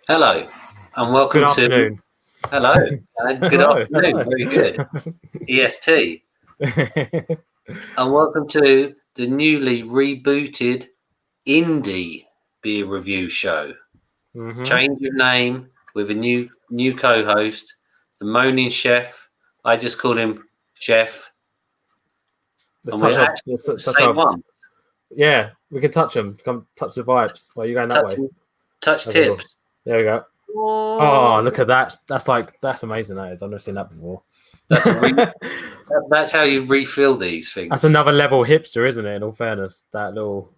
Hello, and welcome Good to. afternoon. Hello, and good Hello, afternoon. Very good. EST. And welcome to the newly rebooted indie beer review show. Mhm. Change of name with a new co-host, the Moaning Chef. I just call him Chef, Let's and we're touch up. actually Let's the touch same up. one. Yeah, we can touch them. Come touch the vibes. Well, you going that way? Touch Okay, cool. tips. There we go. Oh, look at that. That's amazing. That is. I've never seen that before. That's that's how you refill these things. That's another level hipster, isn't it? In all fairness, that little.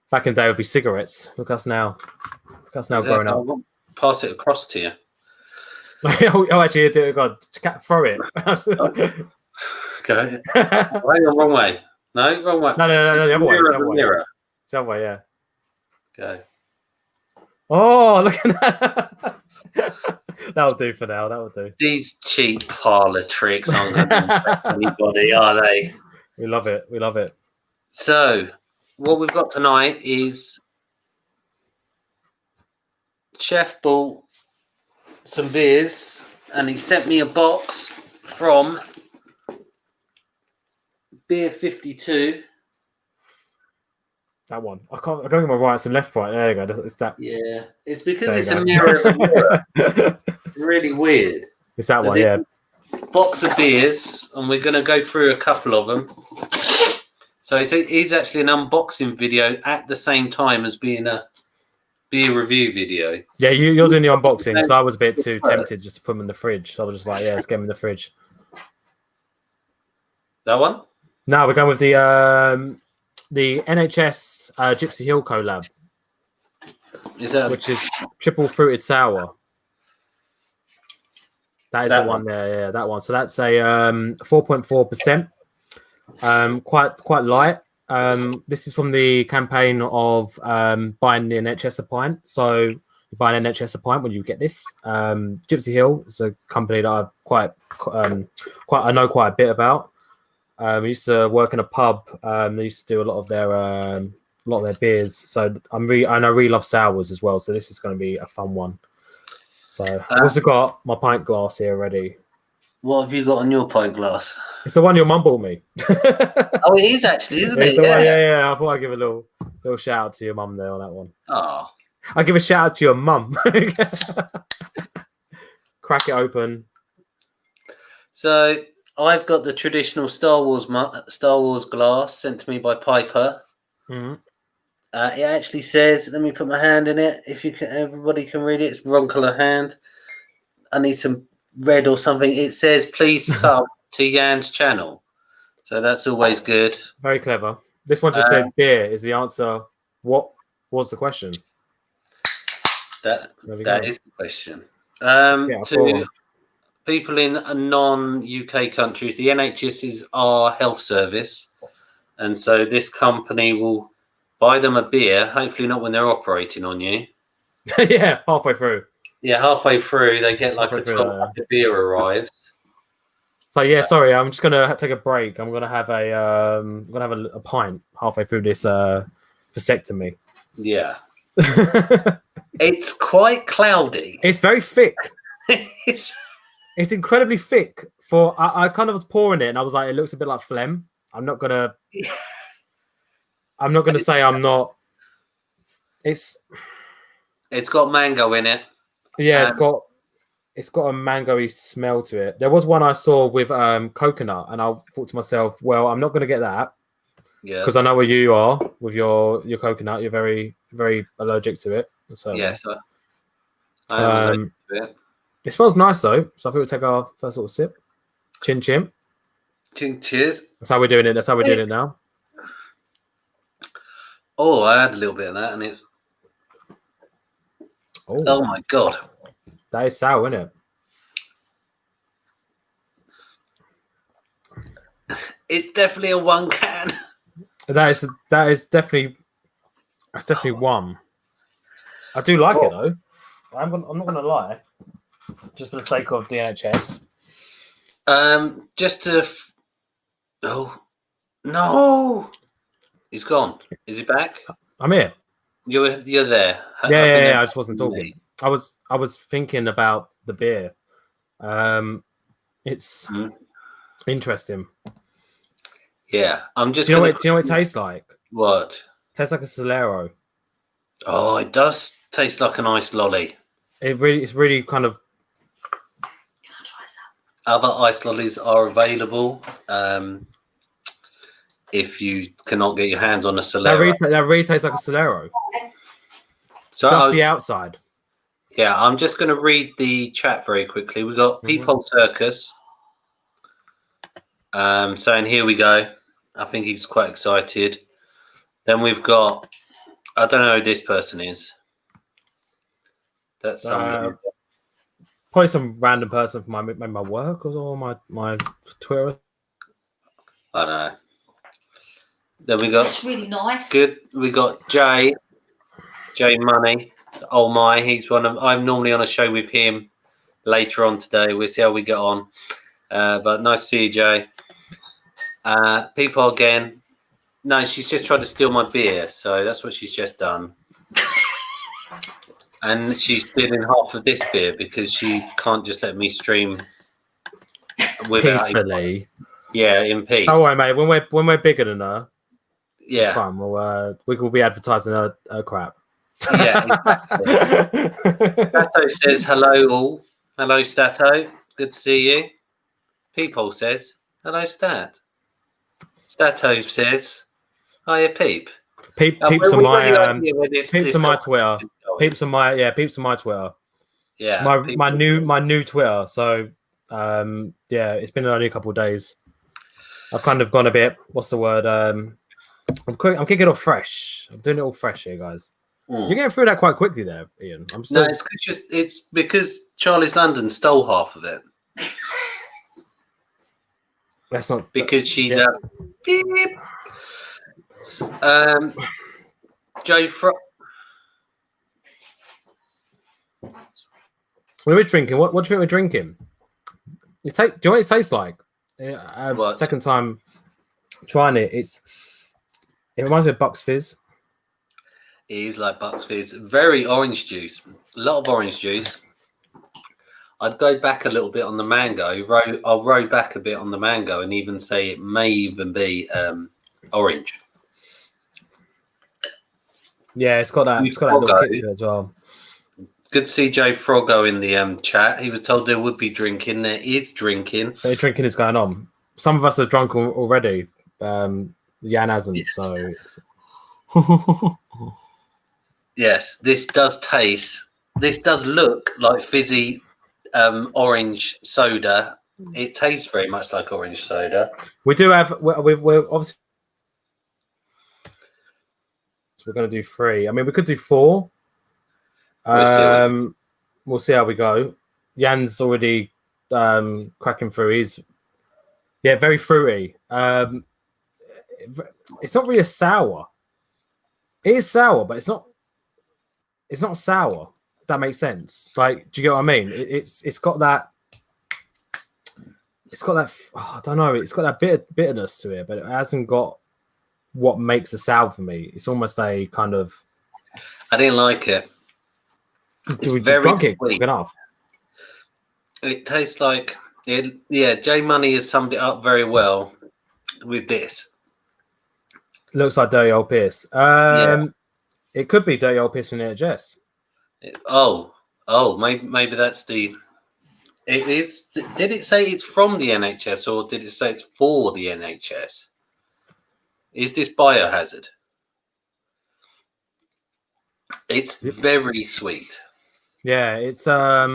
Back in the day would be cigarettes. Look us now. Look us now growing up. I'll pass it across to you. Oh, actually, dear God, throw it. Go. Hang on, wrong way. No, wrong way. No, the other way. Mirror, The other way. mirror. The other way, yeah. Go. Oh, look at that. That'll do for now. That'll do. These cheap parlor tricks aren't going to impress anybody, are they? We love it. We love it. So, what we've got tonight is Chef bought some beers and he sent me a box from Beer 52. That one. I don't get my rights and left right. There you go. It's that. Yeah, it's because it's a mirror of a mirror. Really weird. It's that one, yeah. Box of beers, and we're going to go through a couple of them. So it's actually an unboxing video at the same time as being a beer review video. Yeah, you're doing the unboxing because I was a bit too tempted just to put them in the fridge. So I was just like, yeah, let's get them in the fridge. That one? No, we're going with the NHS Gypsy Hill collab. Is that which is triple fruited sour? That is the one there, yeah, that one. So that's a 4.4%. Quite light. This is from the campaign of buying the NHS a pint. So you buy an NHS a pint when you get this. Gypsy Hill is a company that I know quite a bit about. I used to work in a pub. They used to do a lot of their beers. So I really love sours as well. So this is going to be a fun one. So I've also got my pint glass here ready. What have you got on your pint glass? It's the one your mum bought me. Oh, it is actually, isn't it? Yeah. I thought I'd give a little shout out to your mum there on that one. Oh. I'll give a shout out to your mum. Crack it open. So I've got the traditional Star Wars glass sent to me by Piper. Mm-hmm. It actually says, let me put my hand in it. If you can, everybody can read it. It's wrong color hand. I need some red or something. It says, please sub to Jan's channel. So that's always good. Very clever. This one just says beer is the answer. What was the question? That is the question. To people in non-UK countries, the NHS is our health service. And so this company will buy them a beer, hopefully not when they're operating on you. Yeah, halfway through. Yeah, halfway through, they get like a beer arrives. So yeah, sorry, I'm just gonna take a break. I'm gonna have a pint halfway through this vasectomy. Yeah. It's quite cloudy. It's very thick. It's incredibly thick. I kind of was pouring it and I was like, it looks a bit like phlegm. I'm not gonna say I'm not. It's got mango in it. Yeah, it's got a mango-y smell to it. There was one I saw with coconut, and I thought to myself, well, I'm not gonna get that. Yeah. Because I know where you are with your coconut. You're very, very allergic to it. So yes, I am allergic to it. It smells nice though, so I think we'll take our first little sip. Chin chin. Cheers. That's how we're doing it. That's how we're doing it now. Oh, I had a little bit of that, and it's. Oh my god, that is sour, isn't it? It's definitely a one can. That is definitely. That's definitely one. I do like it though. I'm not gonna lie. Just for the sake of the NHS. Just to. Oh no, he's gone. Is he back? I'm here. You're there. Yeah. I just wasn't talking. I was thinking about the beer. It's interesting. Yeah, I'm just. Do you know what it tastes like? What? It tastes like a Solero. Oh, it does taste like an iced lolly. It's really kind of. Can I try some? Other iced lollies are available. If you cannot get your hands on a Solero, That really tastes like a Solero. so Just the outside. Yeah, I'm just going to read the chat very quickly. We got Peephole Circus saying, "Here we go." I think he's quite excited. Then we've got, I don't know who this person is. That's somebody. Probably some random person from my work or my Twitter. I don't know. Then we got. That's really nice. Good. We got Jay Money. Oh my, he's one of. I'm normally on a show with him later on today. We'll see how we get on. But nice to see you, Jay. People again. No, she's just tried to steal my beer, so that's what she's just done. And she's stealing half of this beer because she can't just let me stream Peacefully. Yeah, in peace. Oh, right, mate. When we're bigger than her, yeah, it's fine. We will be advertising her crap. Yeah, exactly. Stato says hello all. Hello, Stato. Good to see you. Peephole says hello, Stat. Stato says hiya, Peep. Peeps on my Twitter. Peeps on my Twitter. Yeah, my new Twitter. So yeah, it's been only a couple of days. I've kind of gone a bit. What's the word? I'm kicking off fresh. I'm doing it all fresh here, guys. You're getting through that quite quickly there, Ian. No, it's because Charlie's London stole half of it. That's not because she's beep. Joe we're drinking. What do you think we're drinking? Do you know what it tastes like? Second time trying it. It reminds me of Bucks Fizz. It is like Bucks Fizz. Very orange juice. A lot of orange juice. I'd go back a little bit on the mango. I'll row back a bit on the mango and even say it may even be orange. Yeah, it's got that little kick to it as well. Good to see Joe Froggo in the chat. He was told there would be drinking. There is drinking. Drinking is going on. Some of us are drunk already. Jan hasn't, yes. So it's... Yes, this does look like fizzy orange soda. It tastes very much like orange soda. We do have. We're obviously. We're going to do 3. I mean, we could do 4. We'll see how we go. Jan's already cracking through. He's very fruity. It's not really a sour. It is sour, but it's not sour. If that makes sense. Like, do you get what I mean? It's got that. It's got that. I don't know. It's got that bitterness to it, but it hasn't got what makes a sour for me. It's almost a kind of. I didn't like it. It's very sweet enough. It tastes like it. Yeah, J Money has summed it up very well with this. Looks like Dirty Old Piss. It could be Dirty Old Piss from the NHS. Maybe that's the. It is. Did it say it's from the NHS or did it say it's for the NHS? Is this biohazard? It's very sweet. Yeah, it's I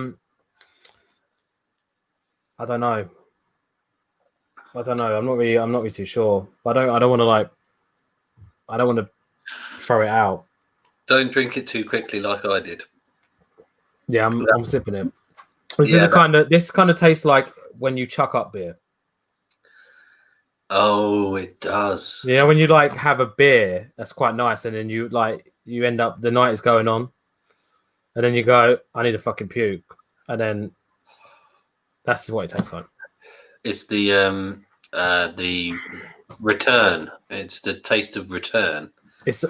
don't know. I'm not really too sure. But I don't want to throw it out. Don't drink it too quickly like I did. Yeah, I'm sipping it. This kind of tastes like when you chuck up beer. Oh, it does. You know, when you like have a beer that's quite nice, and then you end up the night is going on, and then you go, I need a fucking puke, and then that's what it tastes like. It's the return. It's the taste of return. It's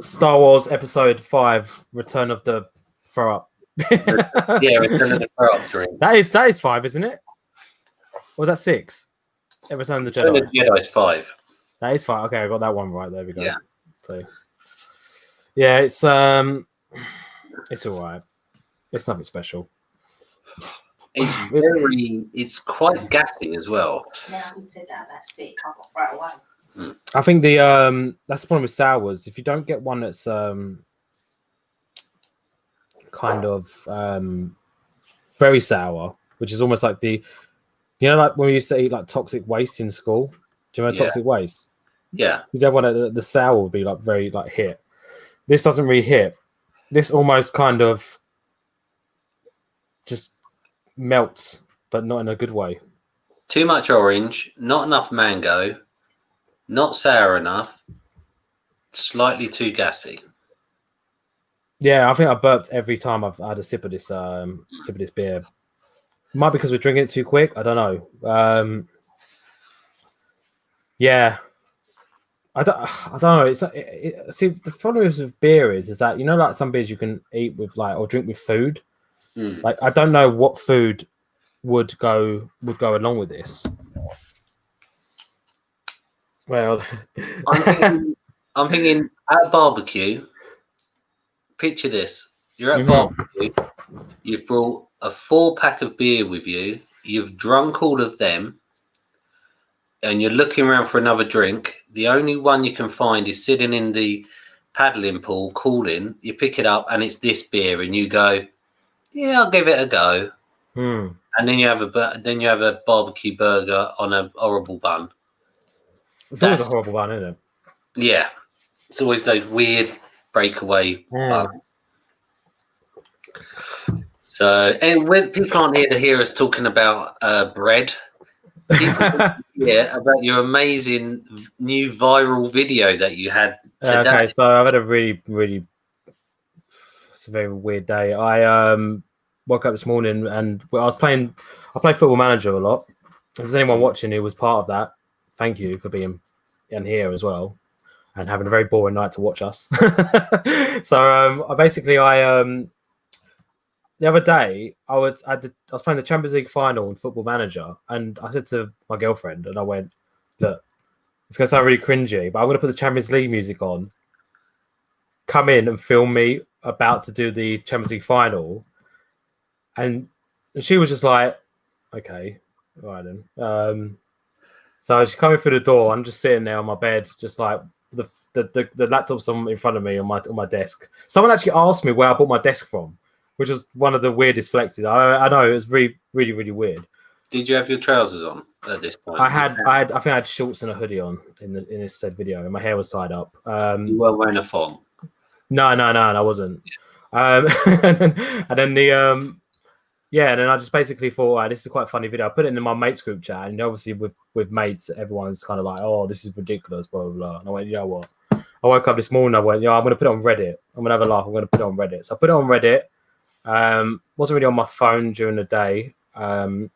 Star Wars Episode 5: Return of the Throw Up. Yeah, Return of the Throw Up drink. That is 5, isn't it? Or was that 6? Return of the Jedi. Return of the Jedi is 5. That is 5. Okay, I got that one right. There we go. Yeah. So, yeah, it's all right. It's nothing special. It's quite gassy as well. Now we said that about 6, I got right away. I think that's the problem with sours. If you don't get one that's kind of very sour, which is almost like like when we used to eat like toxic waste in school. Do you remember toxic waste? Yeah. You'd have one that the sour would be like very like hit. This doesn't really hit. This almost kind of just melts, but not in a good way. Too much orange, not enough mango, not sour enough, slightly too gassy. Yeah, I think I burped every time I've had a sip of this beer. Might be because we're drinking it too quick. I don't know. Yeah, I don't know. It's see, the problem with beer is that like some beers you can eat with like or drink with food. Like I don't know what food would go along with this. Well, I'm thinking at a barbecue. Picture this: you're at a barbecue. You've brought a 4-pack of beer with you. You've drunk all of them, and you're looking around for another drink. The only one you can find is sitting in the paddling pool, cooling. You pick it up, and it's this beer, and you go, "Yeah, I'll give it a go." And then you have a barbecue burger on a horrible bun. It's always a horrible bun, isn't it? Yeah, it's always those weird breakaway buns. So, and when people aren't here to hear us talking about bread, about your amazing new viral video that you had today. Okay, so I've had a really, really, it's a very weird day. I woke up this morning and I play Football Manager a lot. If there's anyone watching who was part of that, thank you for being in here as well and having a very boring night to watch us. So the other day I was playing the Champions League final in Football Manager, and I said to my girlfriend, and I went, "Look, it's going to sound really cringy, but I'm going to put the Champions League music on. Come in and film me about to do the Champions League final." And she was just like, "Okay, all right then." So she's coming through the door. I'm just sitting there on my bed, just like the laptop's in front of me on my desk. Someone actually asked me where I bought my desk from, which was one of the weirdest flexes. I know it was really, really, really weird. Did you have your trousers on at this point? I think I had shorts and a hoodie on in this said video, and my hair was tied up. You weren't wearing a thong? No, I wasn't. And then and then I just basically thought, right, this is quite a funny video. I put it in my mates group chat, and obviously with mates, everyone's kind of like, "Oh, this is ridiculous," blah blah blah. And I went, "You know what?" I woke up this morning. I went, "I'm going to put it on Reddit. I'm going to have a laugh. I'm going to put it on Reddit." So I put it on Reddit. Wasn't really on my phone during the day. I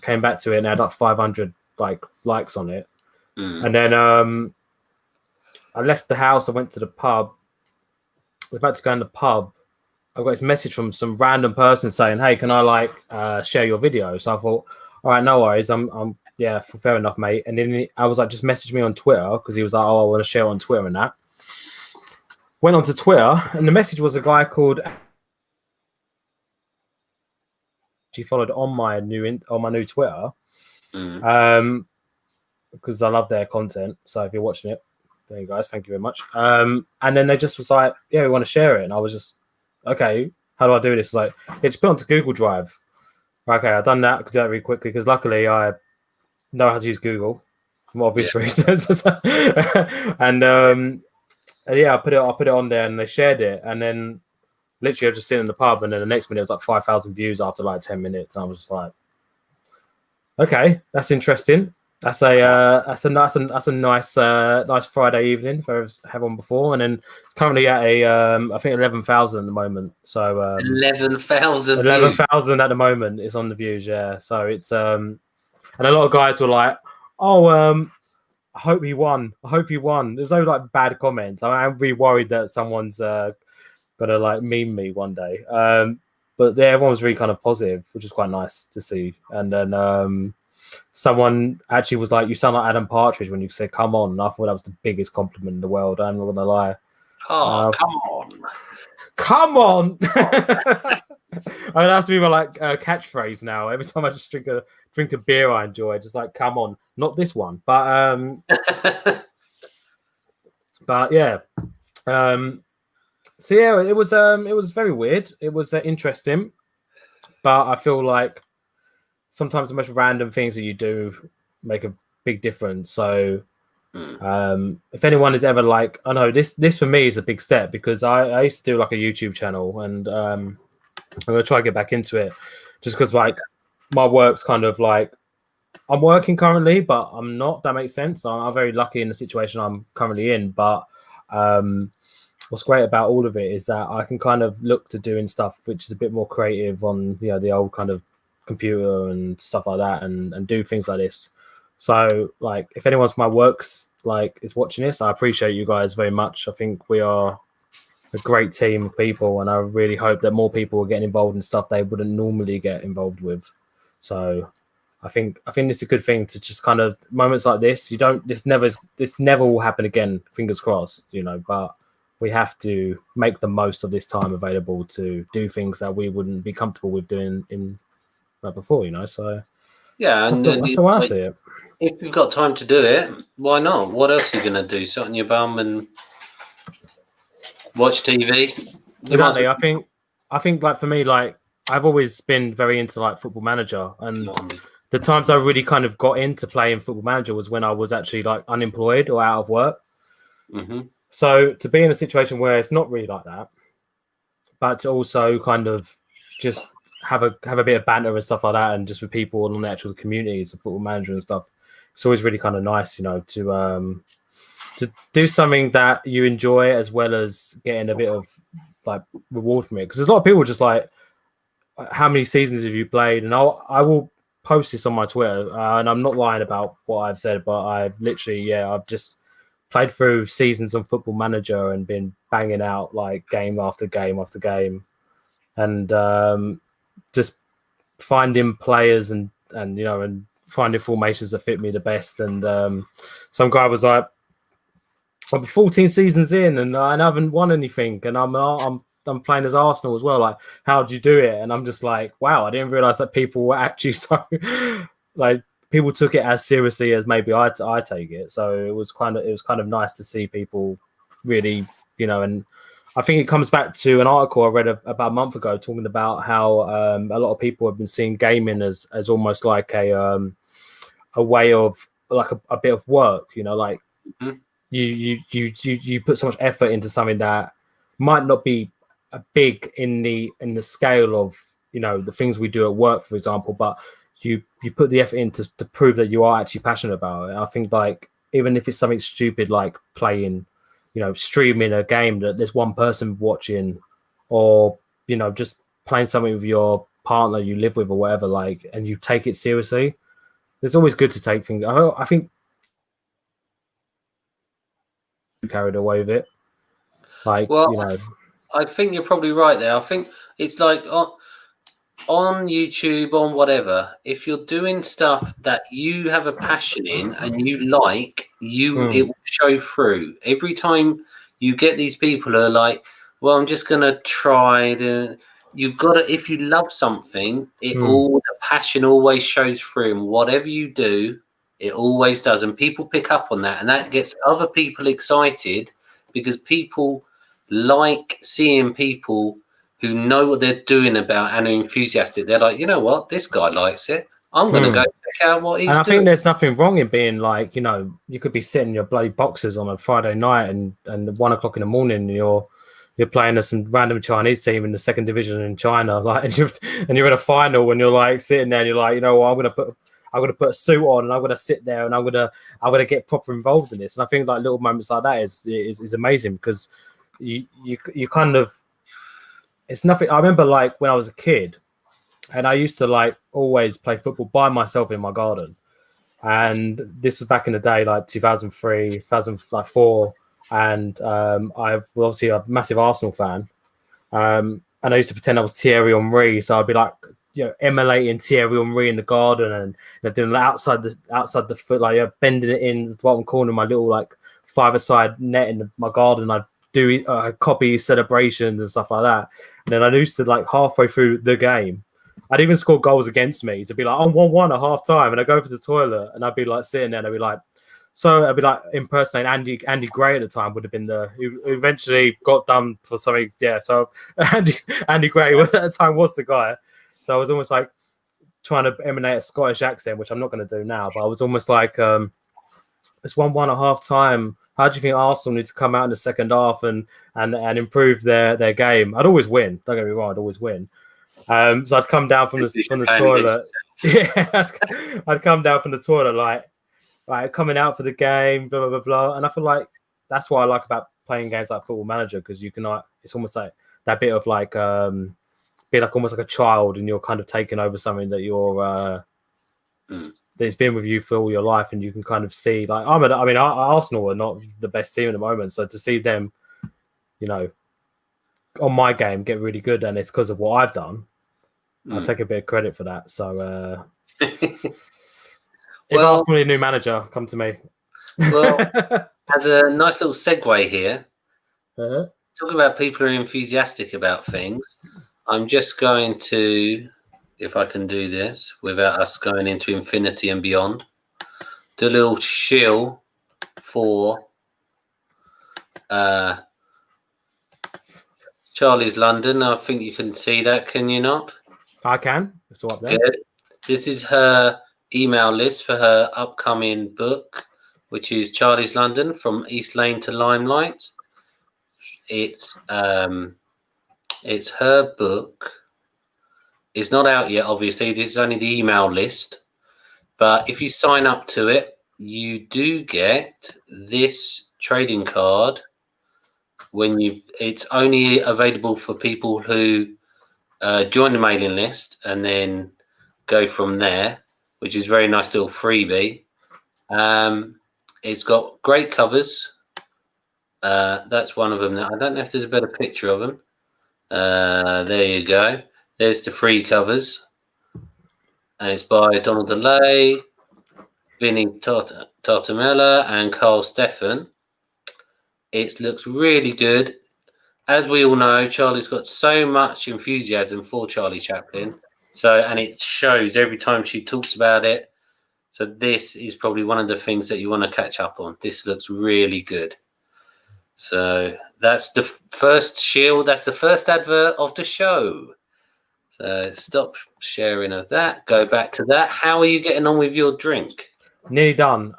came back to it and I had like 500 likes on it. And then I left the house. I went to the pub. I was about to go in the pub. I got this message from some random person saying, "Hey, can I share your video?" So I thought, all right, no worries. I'm yeah, fair enough, mate. And then I was like, just message me on Twitter, because he was like, "Oh, I want to share on Twitter," and that. Went onto Twitter, and the message was a guy called. She followed on my new Twitter, because I love their content. So if you're watching it, there you guys, thank you very much. And then they just was like, "Yeah, we want to share it," and I was just, "Okay, how do I do this?" Like, it's put onto Google Drive. Okay, I've done that. I could do that really quickly because luckily I know how to use Google for obvious reasons. And I put it on there, and they shared it, and then literally I was just sitting in the pub, and then the next minute it was like 5,000 views after like 10 minutes, and I was just like, "Okay, that's interesting. That's a nice Friday evening if I ever have one before." And then it's currently at I think 11,000 at the moment. So 11,000 at the moment is on the views. Yeah, so it's and a lot of guys were like, "Oh, I hope he won. There's no like bad comments. I'm really worried that someone's gonna like meme me one day. But yeah, everyone was really kind of positive, which is quite nice to see. And then someone actually was like, "You sound like Adam Partridge when you said come on." And I thought that was the biggest compliment in the world. I'm not gonna lie. Oh, come on! I mean, that's to be my like catchphrase now. Every time I just drink a beer I enjoy, just like come on, not this one, but but yeah. So yeah, it was very weird. It was interesting, but I feel like sometimes the most random things that you do make a big difference. So if anyone is ever like, I know this for me is a big step because I used to do like a YouTube channel, and I'm gonna try to get back into it just because like my work's kind of like I'm working currently, but I'm not. If that makes sense. I'm very lucky in the situation I'm currently in, but what's great about all of it is that I can kind of look to doing stuff which is a bit more creative on the old kind of computer and stuff like that, and do things like this. So like if anyone's my works like is watching this, I appreciate you guys very much. I think we are a great team of people, and I really hope that more people are getting involved in stuff they wouldn't normally get involved with. So I think it's a good thing to just kind of moments like this. This never will happen again. Fingers crossed, but we have to make the most of this time available to do things that we wouldn't be comfortable with doing in like before, So yeah, and that's the way I see it. If you've got time to do it, why not? What else are you going to do? Sit on your bum and watch TV? Exactly. I think like for me, like I've always been very into like Football Manager, and the times I really kind of got into playing Football Manager was when I was actually like unemployed or out of work. Mm-hmm. So to be in a situation where it's not really like that, but to also kind of just have a bit of banter and stuff like that, and just with people on the actual communities of Football Manager and stuff, it's always really kind of nice, to do something that you enjoy as well as getting a bit of like reward from it. Because there's a lot of people just like, how many seasons have you played? And I will post this on my Twitter, and I'm not lying about what I've said, but I've literally, I've just played through seasons on Football Manager and been banging out like game after game after game, and just finding players and finding formations that fit me the best. And some guy was like, I'm 14 seasons in and I haven't won anything, and I'm playing as Arsenal as well. Like, how did you do it? And I'm just like, wow, I didn't realize that people were actually so like people took it as seriously as maybe I take it. So it was kind of nice to see people really, and I think it comes back to an article I read about a month ago talking about how a lot of people have been seeing gaming as almost like a way of like a bit of work, like you put so much effort into something that might not be big in the scale of the things we do at work, for example, but you put the effort in to prove that you are actually passionate about it. I think like even if it's something stupid like playing, streaming a game that there's one person watching, or just playing something with your partner you live with or whatever, like, and you take it seriously. It's always good to take things. I think carried away with it. Like, I think you're probably right there. I think it's like on YouTube, on whatever, if you're doing stuff that you have a passion in and you like, it will show through. Every time you get these people who are like, well, I'm just gonna try to. You've got to, if you love something, the passion always shows through, and whatever you do, it always does. And people pick up on that, and that gets other people excited because people like seeing people who know what they're doing about and are enthusiastic. They're like, you know what, this guy likes it. I'm going to go check out what he's doing. And I think there's nothing wrong in being like, you could be sitting in your bloody boxes on a Friday night and 1 o'clock in the morning, and you're playing as some random Chinese team in the second division in China, like, and you're in a final, and you're like sitting there, and you're like, I'm gonna put a suit on, and I'm gonna sit there, and I'm gonna get proper involved in this. And I think like little moments like that is amazing, because you kind of, it's nothing. I remember like when I was a kid, and I used to like always play football by myself in my garden. And this was back in the day, like 2003, 2004, and I was obviously a massive Arsenal fan. And I used to pretend I was Thierry Henry, so I'd be like, emulating Thierry Henry in the garden and doing like outside the foot, like bending it in the bottom corner of my little like 5-a-side net in my garden. I'd do copy celebrations and stuff like that. And then I used to, like, halfway through the game, I'd even score goals against me to be like, I'm 1-1 at half time, and I go to the toilet and I'd be like sitting there and I'd be like, so I'd be like impersonating Andy Gray at the time, would have been who eventually got done for something. Yeah, so Andy Gray was at the time was the guy. So I was almost like trying to emanate a Scottish accent, which I'm not going to do now. But I was almost like, it's 1-1 at half time. How do you think Arsenal need to come out in the second half and improve their game? I'd always win. Don't get me wrong, I'd always win. So I'd come down from the toilet. Yeah, I'd come down from the toilet like coming out for the game, blah, blah, blah, blah. And I feel like that's what I like about playing games like Football Manager, because you can, it's almost like that bit of like, be like almost like a child, and you're kind of taking over something that you're, that's been with you for all your life, and you can kind of see, like, Arsenal are not the best team at the moment. So to see them, on my game get really good, and it's because of what I've done, I'll take a bit of credit for that. So, if Arsenal need a new manager, come to me. Well, as a nice little segue here, talk about people who are enthusiastic about things. I'm just going to, if I can do this without us going into infinity and beyond, do a little shill for Charlie's London. I think you can see that, can you not? I can. It's all up there. Good. This is her email list for her upcoming book, which is Charlie's London, From East Lane to Limelight. It's her book. It's not out yet, obviously. This is only the email list. But if you sign up to it, you do get this trading card. It's only available for people who join the mailing list and then go from there, which is a very nice little freebie. It's got great covers. That's one of them. I don't know if there's a better picture of them. There you go. There's the free covers. And it's by Donald DeLay, Vinny Tartamella, and Carl Steffen. It looks really good. As we all know, Charlie's got so much enthusiasm for Charlie Chaplin. And it shows every time she talks about it. So this is probably one of the things that you want to catch up on. This looks really good. So that's the first shield. That's the first advert of the show. So stop sharing of that. Go back to that. How are you getting on with your drink? Nearly done.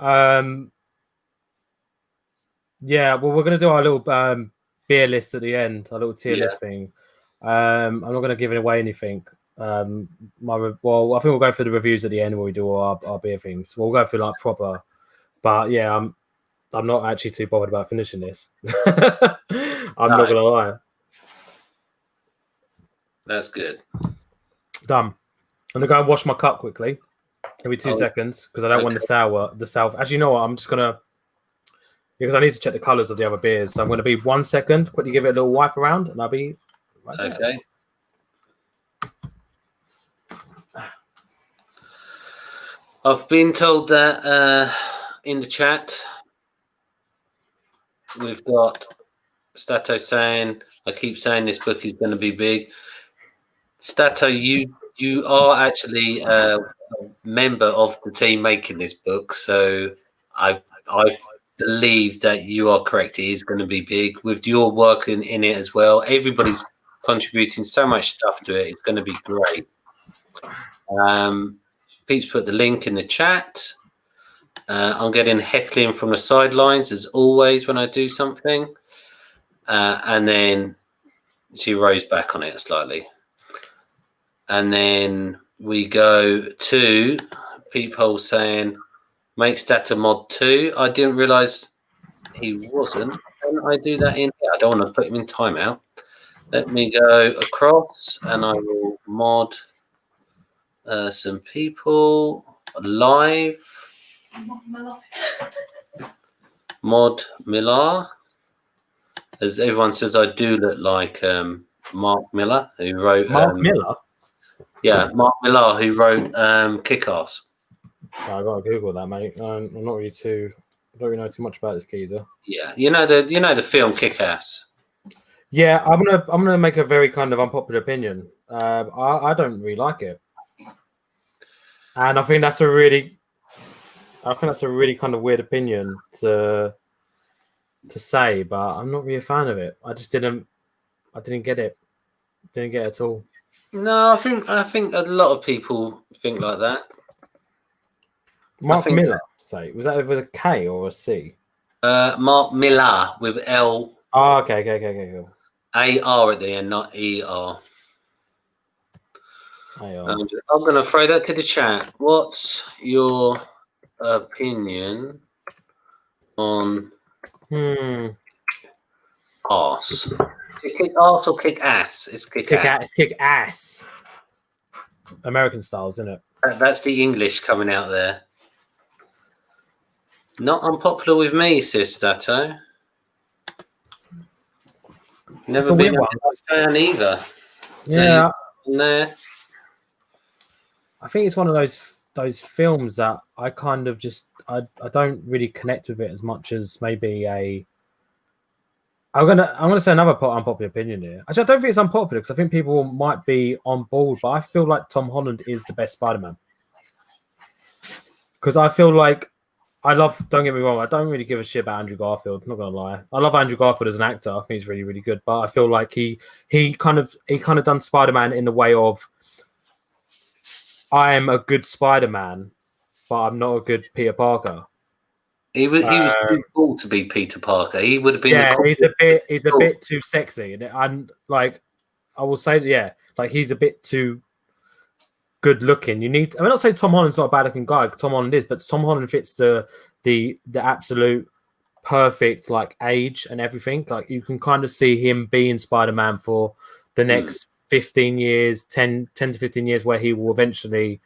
Yeah, well, we're going to do our little beer list at the end, our little tier list thing. I'm not going to give away anything. I think we'll go through the reviews at the end where we do all our beer things. We'll go through like proper. But yeah, I'm not actually too bothered about finishing this. I'm not going to lie. That's good. Done. I'm going to go and wash my cup quickly. Give me 2 seconds because I don't want the sour. As you know what, I'm just going to, because I need to check the colours of the other beers. So I'm going to be 1 second, quickly give it a little wipe around, and I'll be right there. Okay. I've been told that in the chat, we've got Stato saying, I keep saying this book is going to be big. Stato, you are actually a member of the team making this book, so I believe that you are correct. It is going to be big with your work in it as well. Everybody's contributing so much stuff to it. It's going to be great. Pete's put the link in the chat. I'm getting heckling from the sidelines as always when I do something. And then she rose back on it slightly. And then we go to people saying, make Stato mod 2. I didn't realize he wasn't. Can I do that in here? I don't want to put him in timeout. Let me go across and I will mod some people live. Maud Millar. As everyone says, I do look like Mark Miller, who wrote... Mark Miller? Yeah, Mark Millar, who wrote Kick-Ass. I gotta Google that, mate. I'm not really too... I don't really know too much about this geezer. Yeah, you know the film Kick-Ass. Yeah, I'm gonna make a very kind of unpopular opinion. I don't really like it, and I think that's a really kind of weird opinion to say, but I'm not really a fan of it. I didn't get it. Didn't get it at all. No, I think a lot of people think like that. Mark Miller, say, was that with a K or a C? Mark Millar with L. Oh, okay, cool. A-R at the end, not E-R. I'm going to throw that to the chat. What's your opinion on arse? Kick arse or kick ass? It's kick ass. It's kick ass. American styles, isn't it? That's the English coming out there. Not unpopular with me, Sis Dato. Never been a fan either. Yeah. There. I think it's one of those films that I kind of just I don't really connect with it as much as maybe I'm gonna say another unpopular opinion here. Actually, I don't think it's unpopular because I think people might be on board, but I feel like Tom Holland is the best Spider-Man. Because I feel like don't get me wrong, I don't really give a shit about Andrew Garfield, not gonna lie. I love Andrew Garfield as an actor. I think he's really, really good. But I feel like he kind of done Spider-Man in the way of I am a good Spider-Man, but I'm not a good Peter Parker. He was too cool to be Peter Parker. He would have been. Yeah, he's a bit too sexy, and like I will say, yeah, like he's a bit too good looking. I'm not saying Tom Holland's not a bad looking guy. Tom Holland is, but Tom Holland fits the absolute perfect like age and everything. Like you can kind of see him being Spider-Man for the next 15 years, 10 to 15 years, where he will eventually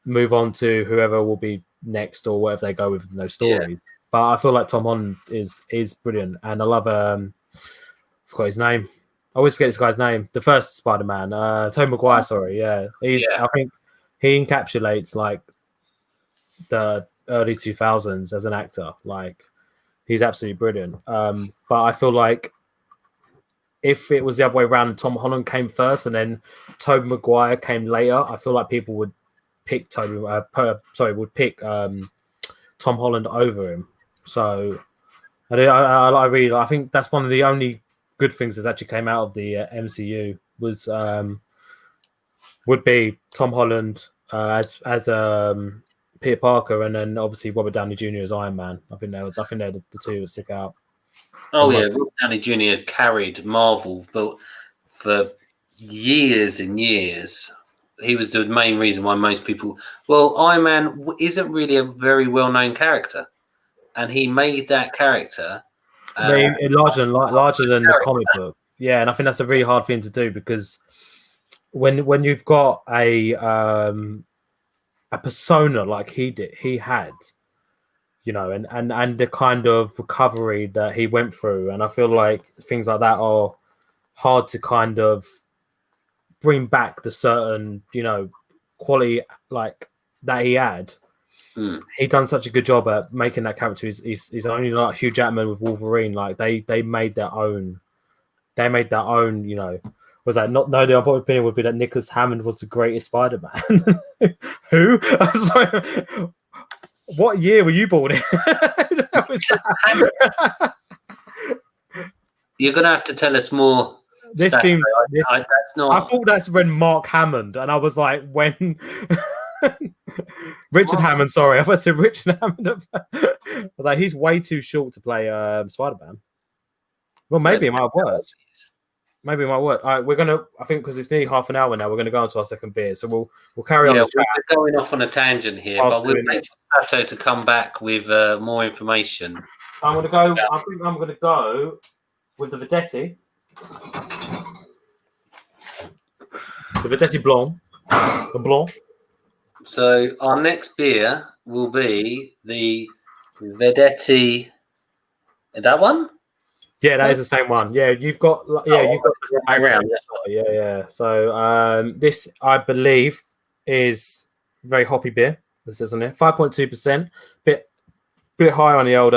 move on to whoever will be next or whatever they go with in those stories. Yeah. But I feel like Tom Holland is brilliant, and I love I forgot his name. I always forget this guy's name. The first Spider-Man, Tobey Maguire. Sorry, yeah, I think he encapsulates like the early 2000s as an actor. Like he's absolutely brilliant. But I feel like if it was the other way around, Tom Holland came first and then Tobey Maguire came later, I feel like people would pick Tom Holland over him. So I think that's one of the only good things that actually came out of the MCU was would be Tom Holland as Peter Parker, and then obviously Robert Downey Jr. as Iron Man. I think they're the two that stick out. Oh yeah, Robert Downey Jr. carried Marvel, but for years and years. He was the main reason why most people... Well, Iron Man isn't really a very well-known character. And he made that character... larger than the comic book. Yeah, and I think that's a really hard thing to do because when you've got a persona like he had, you know, and the kind of recovery that he went through, and I feel like things like that are hard to kind of bring back the certain, you know, quality like that he had. He done such a good job at making that character. He's only like Hugh Jackman with Wolverine. Like they made their own. They made their own. You know, was that not? No, the unpopular opinion would be that Nicholas Hammond was the greatest Spider-Man. Who? I'm sorry. What year were you born in? You're gonna have to tell us more. This seems. That's not. I thought that's when Mark Hammond, and I was like, when Richard Hammond. Sorry, I said Richard Hammond. I was like, he's way too short to play Spider-Man. Well, maybe it might have worked. Maybe it might work. All right, we're gonna. I think because it's nearly half an hour now, we're gonna go on to our second beer. So we'll carry on. Yeah, we're going off on a tangent here, but we'll wait for Sato to come back with more information. I'm gonna go. I think I'm gonna go with the Vedetti. The Vedetti Blanc. The Blanc. So our next beer will be the Vedetti. That one? Yeah, that is the same one. Yeah, you've got you've got the way around. yeah. So this I believe is very hoppy beer. This is on it, 5.2%. Bit high on the old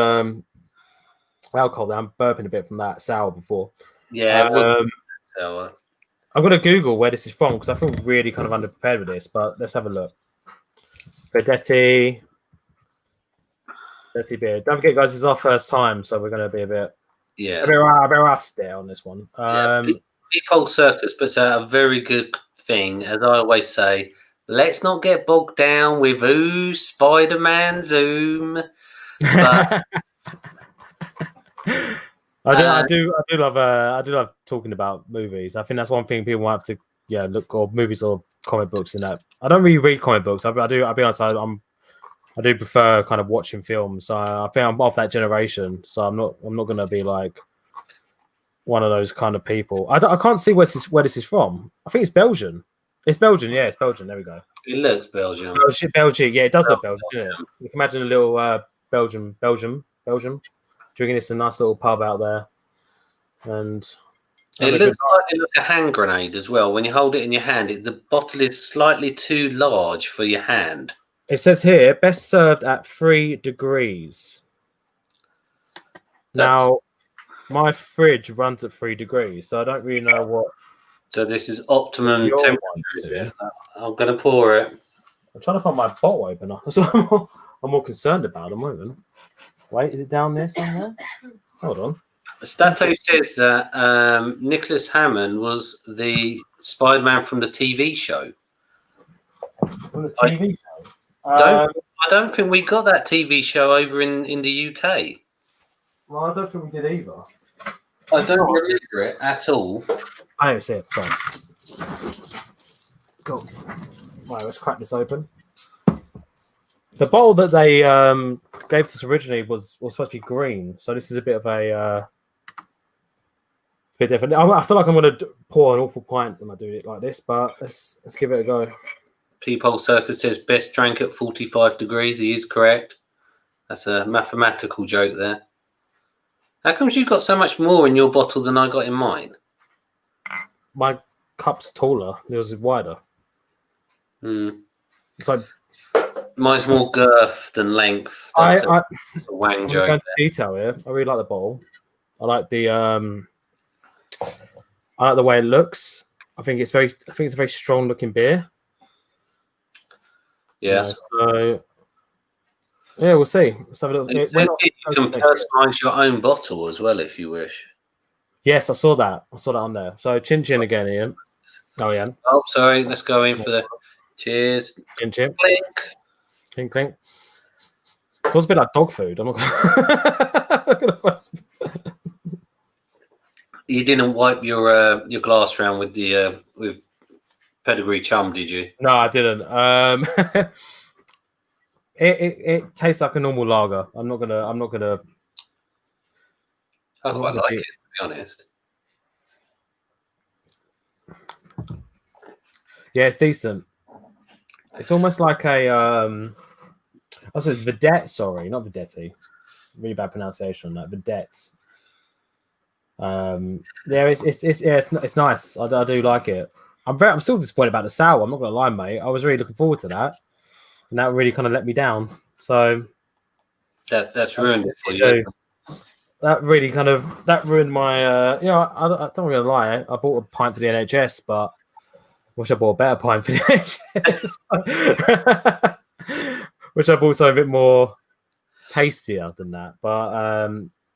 alcohol. I'm burping a bit from that sour before. Yeah, it was sour. I'm gonna Google where this is from because I feel really kind of underprepared with this. But let's have a look. Vedetti beer. Don't forget, guys, this is our first time, so we're gonna be a bit rusty there on this one. Peephole Circus puts out a very good thing, as I always say. Let's not get bogged down with Spider-Man Zoom. But I do love talking about movies. I think that's one thing people have to look, or movies or comic books in that. I don't really read comic books. I'll be honest. I do prefer kind of watching films. I think I'm of that generation, so I'm not going to be like one of those kind of people. I can't see where this is from. I think it's Belgian. It's Belgian. Yeah, it's Belgian. There we go. It looks Belgian. Belgian. Yeah, it does look Belgian. Doesn't it? You can imagine a little Belgium drinking this in a nice little pub out there, and it looks like a hand grenade as well. When you hold it in your hand, the bottle is slightly too large for your hand. It says here, best served at 3 degrees. Now, my fridge runs at 3 degrees, so I don't really know what. So this is optimum temperature. I'm going to pour it. I'm trying to find my bottle opener. That's what I'm more concerned about at the moment. Wait, is it down there somewhere? Hold on. Stato says that Nicholas Hammond was the Spider-Man from the TV show. From the TV show? I don't think we got that TV show over in the UK. Well, I don't think we did either. I don't remember it at all. I don't see it. Sorry. Cool. Right, let's crack this open. The bottle that they gave to us originally was supposed to be green, so this is a bit of a bit different. I feel like I'm going to pour an awful pint when I do it like this, but let's give it a go. Peephole Circus says best drank at 45 degrees. He is correct. That's a mathematical joke there. How comes you got so much more in your bottle than I got in mine? My cup's taller. Yours is wider. It's like mine's more girth than length. That's a wang joke. Going to detail here. I really like the bowl. I like the way it looks. I think it's a very strong looking beer. Yes. So yeah, we'll see. Let's have a little. You can personalize your own bottle as well if you wish. Yes, I saw that. on there. So chin chin again, Ian. Oh yeah. Oh, sorry. Let's go in for the cheers. Chin chin. Clink. Clink clink. It was a bit like dog food. I'm not gonna... You didn't wipe your glass round with the with pedigree chum, did you? No, I didn't. It tastes like a normal lager. I'm not gonna. I quite like it, to be honest. Yeah, it's decent. It's almost like a also it's Vedette. Sorry, not Vedetti. Really bad pronunciation on that. Vedette. Yeah, it's nice. I do like it. I'm still disappointed about the sour. I'm not gonna lie, mate. I was really looking forward to that, and that really kind of let me down. So that's ruined it for you. That really ruined my. I don't want to lie. I bought a pint for the NHS, but I wish I bought a better pint for the NHS. Which I bought something a bit more tastier than that. But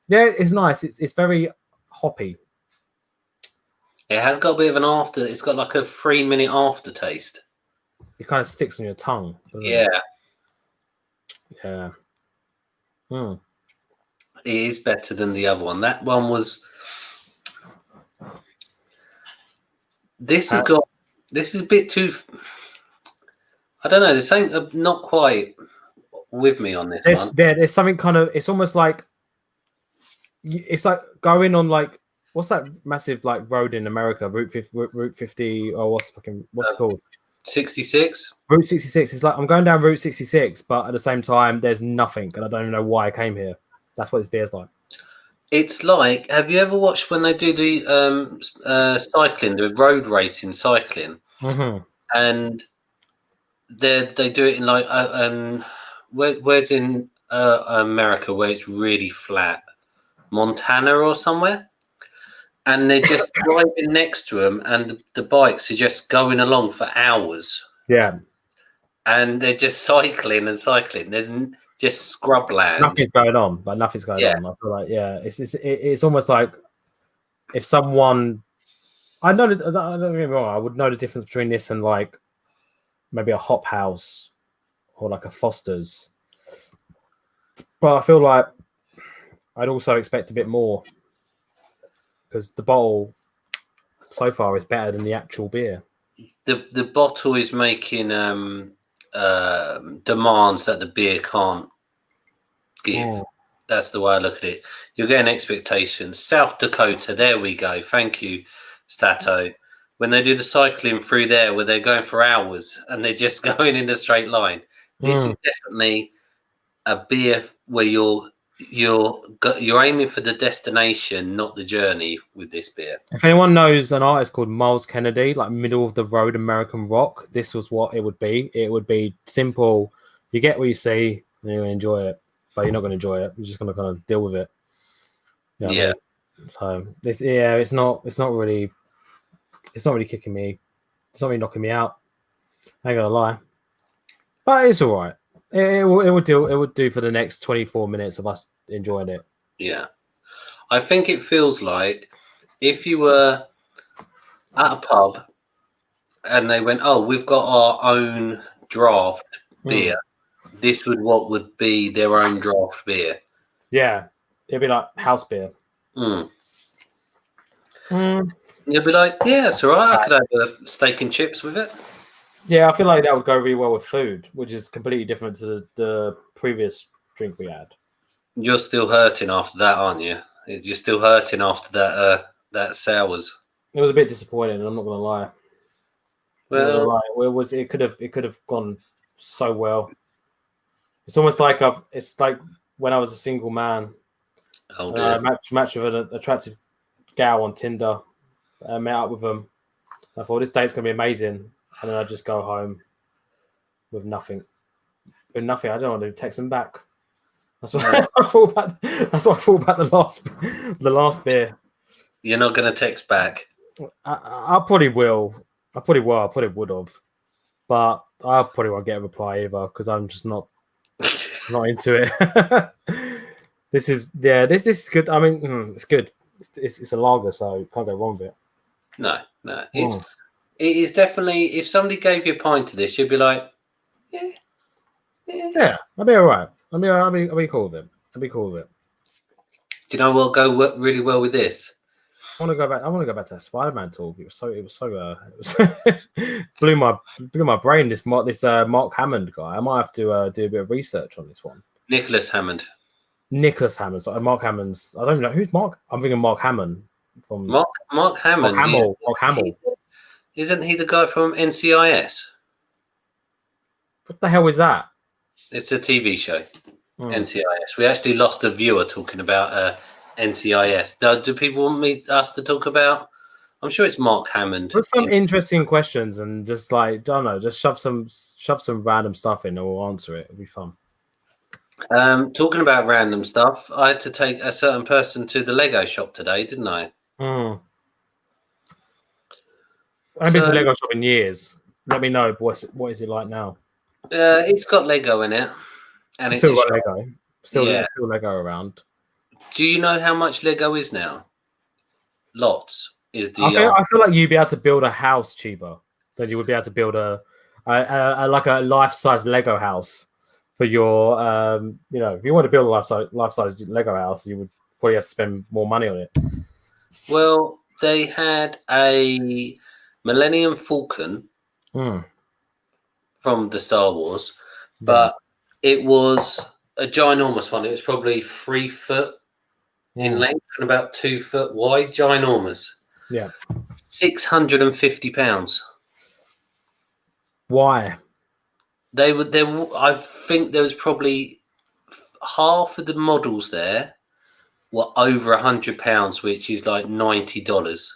yeah, it's nice. It's very hoppy. It has got a bit of an after. It's got like a 3-minute aftertaste. It kind of sticks on your tongue, doesn't it? Yeah. It is better than the other one. That one was. This is a bit too. I don't know. This ain't not quite with me on this one. There's something kind of. It's almost like. It's like going on like. What's that massive like road in America? Route 50 or what's it called? 66. Route 66 is like I'm going down Route 66, but at the same time, there's nothing, and I don't even know why I came here. That's what this beer's like. It's like, have you ever watched when they do the cycling, the road racing cycling, and they do it in like where's in America where it's really flat, Montana or somewhere, and they're just driving next to them, and the bikes are just going along for hours. Yeah, and they're just cycling and cycling. They're just scrubland. Nothing's going on, but nothing's going on. I feel like it's almost like if someone, I know that, don't get me wrong, I would know the difference between this and like maybe a Hop House or like a Foster's, but I feel like I'd also expect a bit more because the bottle so far is better than the actual beer. The bottle is making demands that the beer can't give. That's the way I look at it. You're getting expectations. South Dakota, there we go. Thank you, Stato. When they do the cycling through there where they're going for hours and they're just going in a straight line, this is definitely a beer where you're aiming for the destination, not the journey with this beer. If anyone knows an artist called Miles Kennedy, like middle of the road American rock, this was what it would be. It would be simple. You get what you see and you enjoy it, but you're not going to enjoy it. You're just going to kind of deal with it. You know what I mean? So it's not really kicking me. It's not really knocking me out. I ain't gonna lie, but it's all right. It would do. It would do for the next 24 minutes of us enjoying it. Yeah, I think it feels like if you were at a pub and they went, "Oh, we've got our own draft beer." This would be their own draft beer. Yeah, it'd be like house beer. You'd be like, "Yeah, it's all right. I could have a steak and chips with it." Yeah, I feel like that would go really well with food, which is completely different to the previous drink we had. You're still hurting after that, aren't you? You're still hurting after that sours. It was a bit disappointing. I'm not gonna lie. Well, it could have gone so well. It's almost like it's like when I was a single man. Oh dear. Match with an attractive gal on Tinder. I met up with them. I thought this date's gonna be amazing, and then I just go home with nothing. With nothing, I don't want to text them back. That's what I thought about. That's what I thought about the last beer. You're not gonna text back. I probably will. I probably would have, but I probably won't get a reply either because I'm just not into it. This is good. I mean, it's good. It's a lager, so can't go wrong with it. No. It is definitely. If somebody gave you a pint of this, you'd be like, yeah, I'll be all right. I'll be cool with it. I'll be cool with it. Do you know what'll go really well with this? I want to go back to that Spider-Man talk. It was blew my brain. This Mark Hammond guy. I might have to do a bit of research on this one. Nicholas Hammond. So Mark Hammond's. I don't know who's Mark. I'm thinking Mark Hammond from Mark Hammond. Mark Hamill. Isn't he the guy from NCIS? What the hell is that? It's a TV show. NCIS. We actually lost a viewer talking about NCIS. Do people want us to talk about? I'm sure it's Mark Hammond. Put some interesting questions and just like don't know, just shove some random stuff in and we'll answer it. It'll be fun. Talking about random stuff, I had to take a certain person to the Lego shop today, didn't I? I haven't been to the Lego shop in years. Let me know what is it like now. It's got Lego in it, and it's still got Lego. Still Lego around. Do you know how much Lego is now? Lots is the. I feel like you'd be able to build a house cheaper than you would be able to build a like a life-size Lego house for your. If you want to build a life-size Lego house, you would probably have to spend more money on it. Well, they had a Millennium Falcon from the Star Wars, but it was a ginormous one. It was probably 3 foot in length and about 2 foot wide. Ginormous. Yeah. £650. Why? They were there. I think there was probably half of the models there were over £100, which is like $90.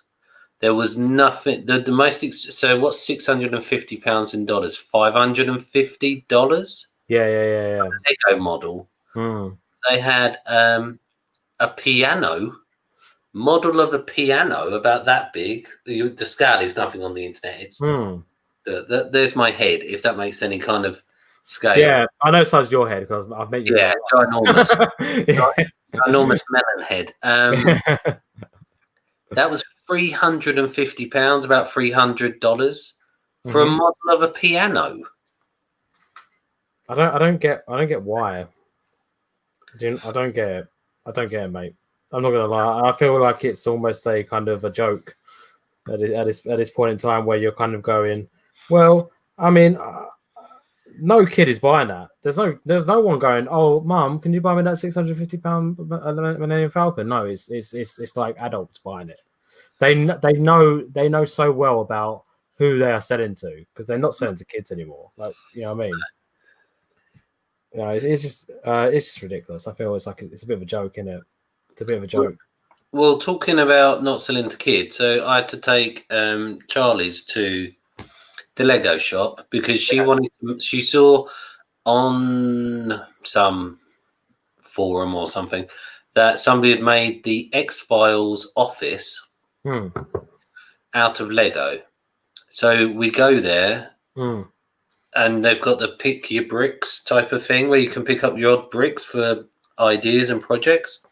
There was nothing. The most. So what's £650 in dollars? $550. Yeah. Lego model. They had a piano model of a piano about that big. The scale is nothing on the internet. It's there's my head, if that makes any kind of scale. Yeah, I know size your head because I've met you. Yeah, ginormous, ginormous melon head. That was £350, about $300 for a model of a piano. I don't get why. I don't get it. I don't get it, mate. I'm not gonna lie. I feel like it's almost a kind of a joke at this point in time where you're kind of going, well, I mean, no kid is buying that. There's no one going, oh, mum, can you buy me that £650 Millennium Falcon? No, it's like adults buying it. They know so well about who they are selling to because they're not selling to kids anymore. Like, you know what I mean? You know, it's just ridiculous. I feel it's a bit of a joke, isn't it? It's a bit of a joke. Well, talking about not selling to kids, so I had to take Charlie's to the Lego shop because she saw on some forum or something that somebody had made the X-Files office out of Lego. So we go there and they've got the pick your bricks type of thing where you can pick up your odd bricks for ideas and projects.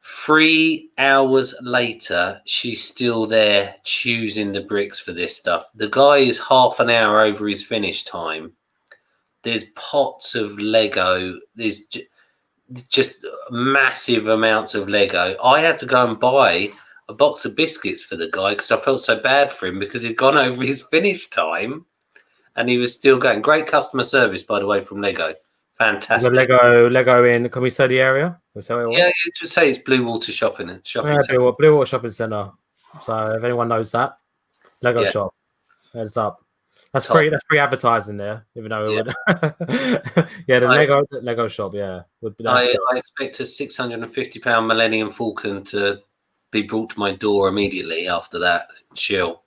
3 hours later, she's still there choosing the bricks for this stuff. The guy is half an hour over his finish time. There's pots of Lego. There's just massive amounts of Lego. I had to go and buy a box of biscuits for the guy because I felt so bad for him because he'd gone over his finish time and he was still going. Great customer service, by the way, from Lego. Fantastic. The Lego in, can we say the area? Yeah, just say it's Blue Water Shopping Centre. Blue Water Shopping Centre. So if anyone knows that, Lego shop. Heads up. That's free. That's free advertising there, even though it would. The Lego shop. Yeah, I expect a £650 Millennium Falcon to be brought to my door immediately after that chill.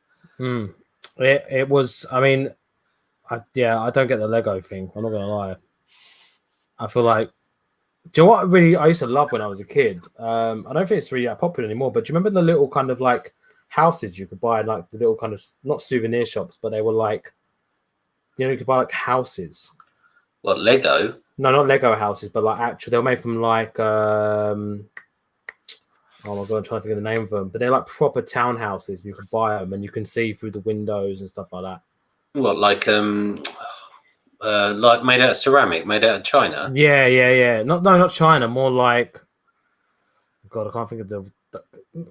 It was. I mean, I don't get the Lego thing. I'm not gonna lie. I feel like, do you know what I used to love when I was a kid? I don't think it's really popular anymore, but do you remember the little kind of like houses you could buy, like the little kind of not souvenir shops, but they were like, you know, you could buy like houses. What, Lego? No, not Lego houses, but like actually they were made from like oh my god, I'm trying to think of the name of them, but they're like proper townhouses. You could buy them and you can see through the windows and stuff like that. What, like made out of ceramic, made out of China? Yeah. Not China, more like, God, I can't think of the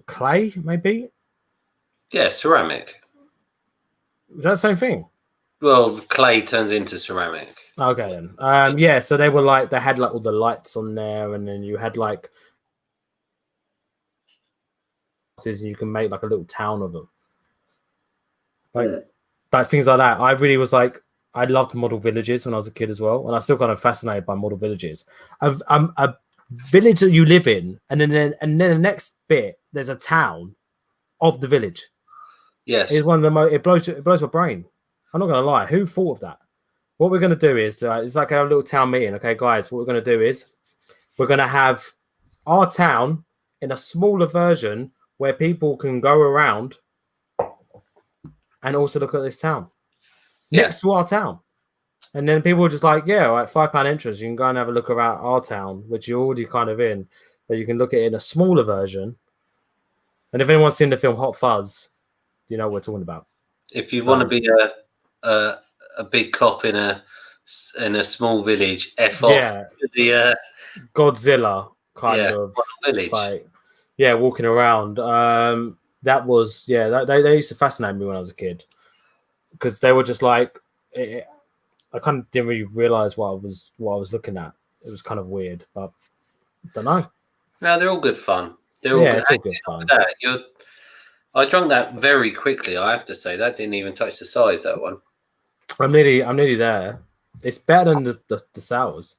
clay, maybe. Yeah, ceramic. Is that the same thing? Well, clay turns into ceramic. Okay then. So they were like, they had like all the lights on there, and then you had like, and you can make like a little town of them. Like things like that. I really was like, I loved model villages when I was a kid as well, and I'm still kind of fascinated by model villages. A village that you live in, and then the next bit there's a town of the village. Yes, it's one of the most. It blows my brain. I'm not gonna lie. Who thought of that? What we're gonna do is it's like our little town meeting. Okay, guys, what we're gonna do is we're gonna have our town in a smaller version where people can go around and also look at this town. Next to our town, and then people were just like, yeah, like £5 entrance, you can go and have a look around our town, which you're already kind of in, but you can look at it in a smaller version. And if anyone's seen the film Hot Fuzz, you know what we're talking about. If you want to be a big cop in a small village, off the Godzilla kind of village, like, walking around. That was they used to fascinate me when I was a kid. Because they were just like, I kind of didn't really realize what I was looking at. It was kind of weird, but I don't know. No, they're all good fun. It's all good fun. I drank that very quickly. I have to say that didn't even touch the size. That one. I'm nearly there. It's better than the sours,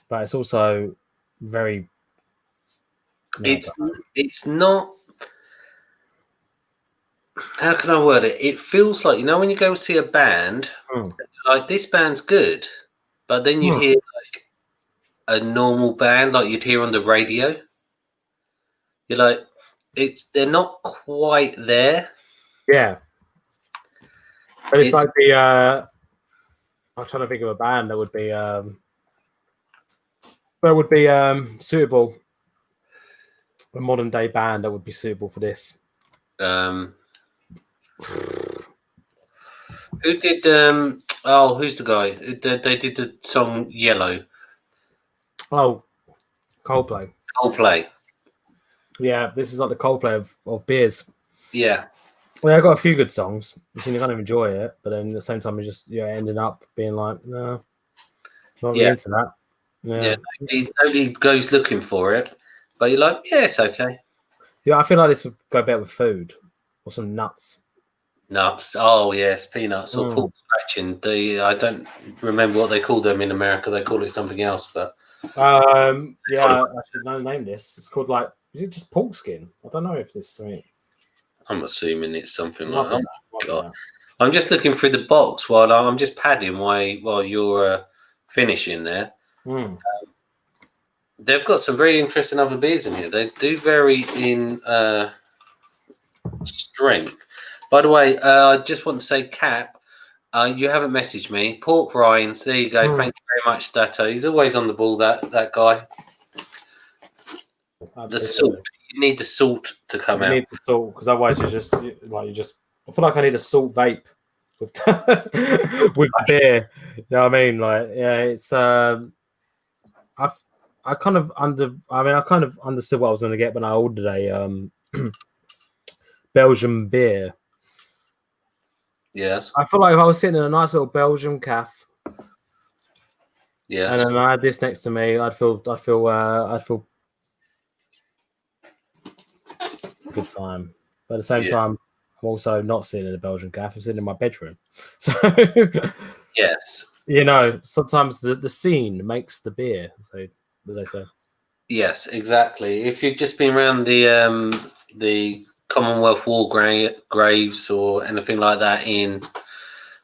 but it's also very. It's not. How can I word it? It feels like, when you go see a band, like this band's good, but then you hear like a normal band, like you'd hear on the radio. You're like, they're not quite there. Yeah, but it's like the. I'm trying to think of a band that would be suitable. A modern day band that would be suitable for this. Who did? Who's the guy? They did the song Yellow. Oh, Coldplay. Coldplay. Yeah, this is like the Coldplay of beers. Yeah. Well, I got a few good songs. You can kind of enjoy it, but then at the same time, you just ending up being like, no, not really into that. Yeah. Nobody goes looking for it, but you're like, yeah, it's okay. Yeah, I feel like this would go better with food or some nuts. Nuts. Oh yes, peanuts or pork scratching. I don't remember what they call them in America. They call it something else, but I should name this. It's called is it just pork skin? I don't know if this. I'm assuming it's something like that. I'm just looking through the box while I'm just padding while you're finishing there. They've got some very interesting other beers in here. They do vary in strength. By the way, I just want to say, Cap, you haven't messaged me. Pork rinds, there you go. Thank you very much, Stato. He's always on the ball, that guy. Absolutely. The salt. You need the salt to come out. You need the salt, because otherwise you just I feel like I need a salt vape with with beer. You know what I mean? It's I kind of understood what I was going to get when I ordered a Belgian beer. Yes. I feel like if I was sitting in a nice little Belgian cafe, yes, and then I had this next to me, I'd feel good time. But at the same time, I'm also not sitting in a Belgian cafe. I'm sitting in my bedroom. So yes, sometimes the scene makes the beer. So as I say. Yes, exactly. If you've just been around the Commonwealth War graves or anything like that in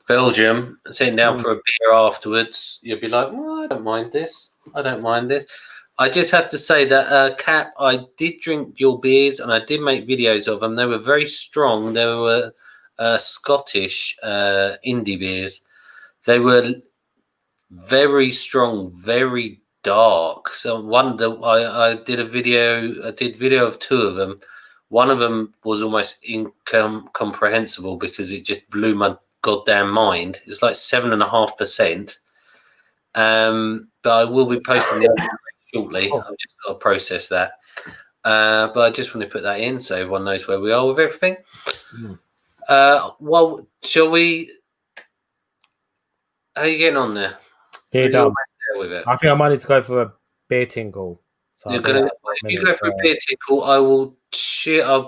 Belgium, sitting down for a beer afterwards, you'll be like, well, I don't mind this. I just have to say that, Cap, I did drink your beers and I did make videos of them. They were very strong. They were Scottish indie beers. They were very strong, very dark. So I did video of two of them. One of them was almost incomprehensible because it just blew my goddamn mind. It's like 7.5%. But I will be posting the other shortly. I've just got to process that. But I just want to put that in so everyone knows where we are with everything. Well, shall we? How are you getting on there? Yeah, done. With it? I think I might need to go for a beer tinkle. So if you go for a beer tinkle, I'll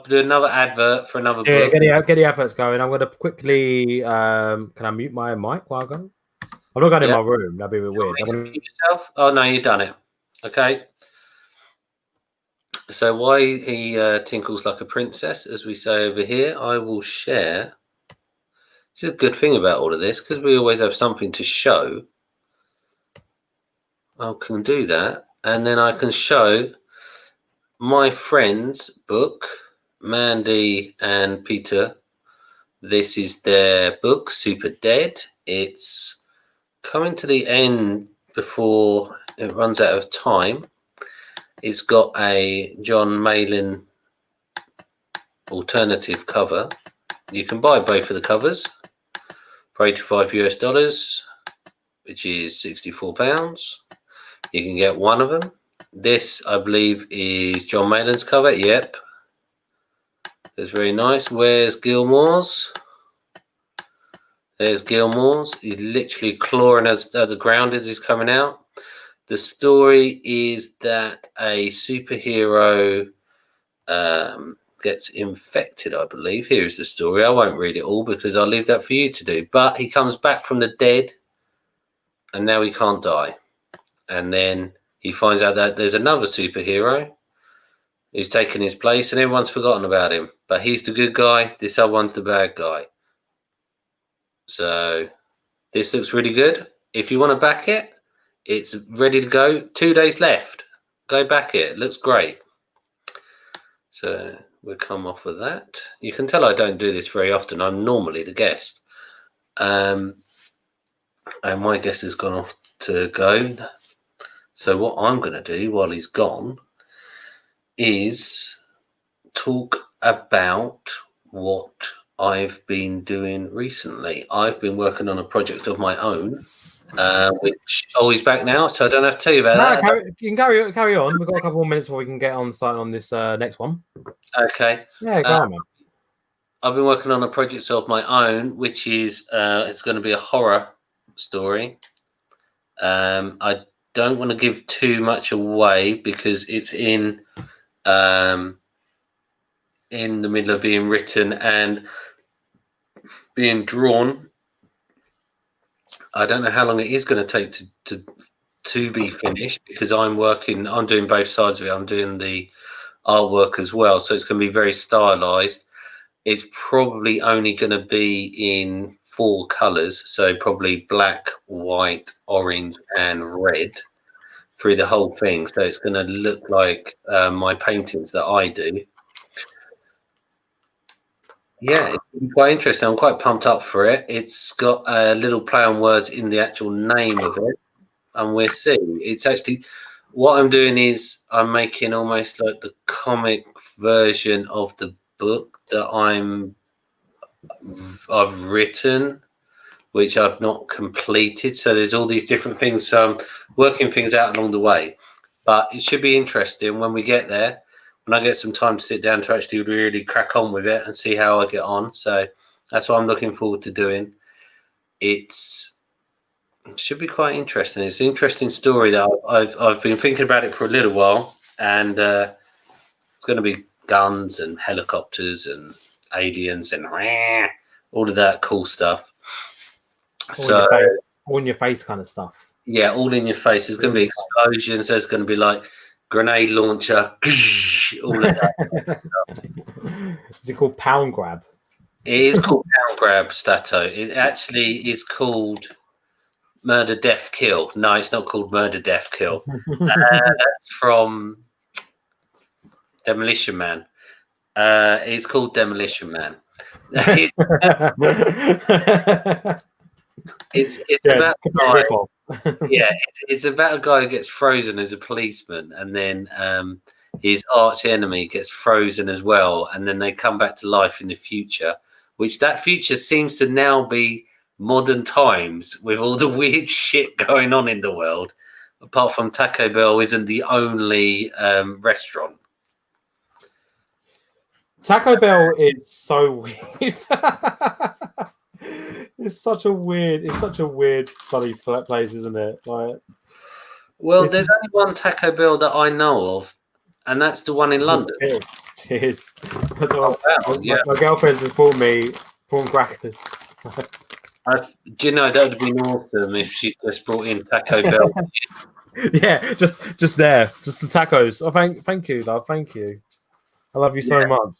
do another advert for another book. Get the adverts going. I'm going to quickly. Can I mute my mic while I go? I'm not going in my room. That'd be a bit weird. Yourself? Oh no, you've done it. Okay. So why he tinkles like a princess, as we say over here, I will share. It's a good thing about all of this because we always have something to show. I can do that, and then I can show my friend's book, Mandy and Peter. This is their book, Super Dead. It's coming to the end before it runs out of time. It's got a John Mayall alternative cover. You can buy both of the covers for $85, which is £64. You can get one of them. This, I believe, is John Mayall's cover. Yep. It's very nice. Where's Gilmore's? There's Gilmore's. He's literally clawing at the ground as he's coming out. The story is that a superhero gets infected, I believe. Here is the story. I won't read it all because I'll leave that for you to do. But he comes back from the dead, and now he can't die. And then he finds out that there's another superhero who's taken his place, and everyone's forgotten about him. But he's the good guy. This other one's the bad guy. So this looks really good. If you want to back it, it's ready to go. 2 days left. Go back it. It looks great. So we'll come off of that. You can tell I don't do this very often. I'm normally the guest. And my guest has gone off to go. So what I'm going to do while he's gone is talk about what I've been doing recently. I've been working on a project of my own, which he's back now, so I don't have to tell you about that. You can carry on. We've got a couple more minutes before we can get on starting on this next one. Okay. Yeah, go on, man. I've been working on a project of my own, which is it's going to be a horror story. I don't want to give too much away because it's in the middle of being written and being drawn. I don't know how long it is going to take to be finished because I'm doing both sides of it. I'm doing the artwork as well, so it's going to be very stylized. It's probably only going to be in 4 colors, so probably black, white, orange, and red through the whole thing. So it's going to look like my paintings that I do. Yeah, it's quite interesting. I'm quite pumped up for it. It's got a little play on words in the actual name of it, and we'll see. It's actually what I'm doing is I'm making almost like the comic version of the book that I've written, which I've not completed. So there's all these different things. So I'm working things out along the way, but it should be interesting when we get there. When I get some time to sit down to actually really crack on with it and see how I get on. So that's what I'm looking forward to doing. It should be quite interesting. It's an interesting story that I've been thinking about it for a little while, and it's going to be guns and helicopters and aliens and all of that cool stuff. All in your face kind of stuff. Yeah, all in your face. There's going to be explosions. There's going to be like grenade launcher, all of that stuff. Is it called Pound Grab? It is called Pound Grab, Stato. It actually is called Murder, Death, Kill. No, it's not called Murder, Death, Kill. That's from Demolition Man. It's called Demolition Man. It's about a guy. Yeah, it's about a guy who gets frozen as a policeman, and then his arch enemy gets frozen as well, and then they come back to life in the future, which that future seems to now be modern times with all the weird shit going on in the world. Apart from Taco Bell isn't the only restaurant. Taco Bell is so weird. It's such a weird bloody place, isn't it? Well, there's only one Taco Bell that I know of, and that's the one in London. Cheers. Yeah. My girlfriend just bought me prawn crackers. Do you know that would have been awesome if she just brought in Taco Bell? Yeah, just there, just some tacos. Oh, thank you, love. Thank you. I love you so much.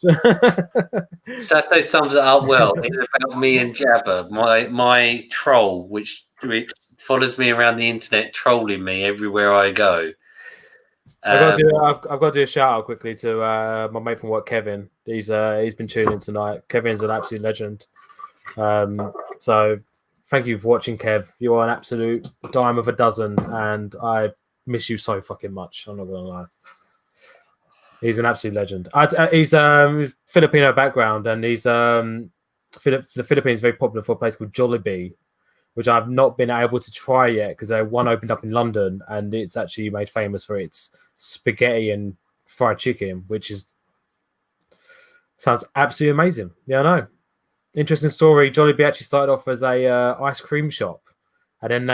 Sato sums it up well. It's about me and Jabba, my troll, which follows me around the internet, trolling me everywhere I go. I've got to do a shout out quickly to my mate from work, Kevin. He's been tuning in tonight. Kevin's an absolute legend. So thank you for watching, Kev. You are an absolute dime of a dozen, and I miss you so fucking much. I'm not gonna lie. He's an absolute legend. He's Filipino background, and he's the Philippines is very popular for a place called Jollibee, which I've not been able to try yet because one opened up in London, and it's actually made famous for its spaghetti and fried chicken, which sounds absolutely amazing. Yeah, I know. Interesting story. Jollibee actually started off as a ice cream shop, and then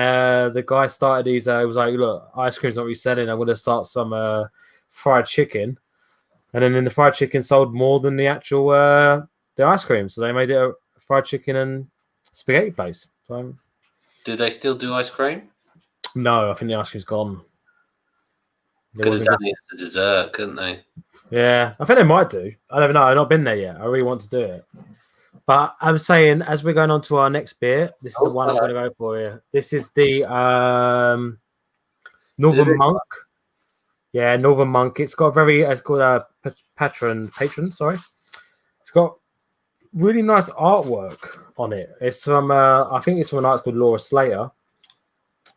the guy started was like, look, ice cream's not really selling. I'm going to start some fried chicken. And then the fried chicken sold more than the actual the ice cream, so they made it a fried chicken and spaghetti place. So, do they still do ice cream? no, I think the ice cream's gone. Could have done it as a dessert, couldn't they? Yeah, I think they might do. I don't know. I've not been there yet. I really want to do it. But I'm saying, as we're going on to our next beer, this is the one I'm going to go for here. This is the Northern Monk. Yeah, Northern Monk. It's got it's called a patron. Sorry, it's got really nice artwork on it. It's from I think it's from an artist called Laura Slater.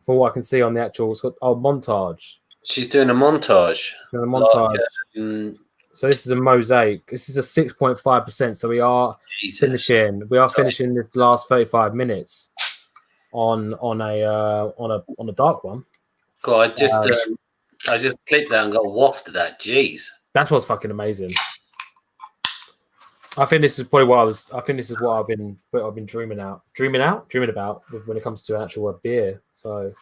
From what I can see on the actual, it's got montage. She's doing a montage. So this is a mosaic. This is a 6.5%. So we are finishing. We are finishing this last 35 minutes on a dark one. God, I just clicked that and got a waft of that. Jeez, that's what's fucking amazing. I think this is probably what I've been dreaming about when it comes to an actual beer. So,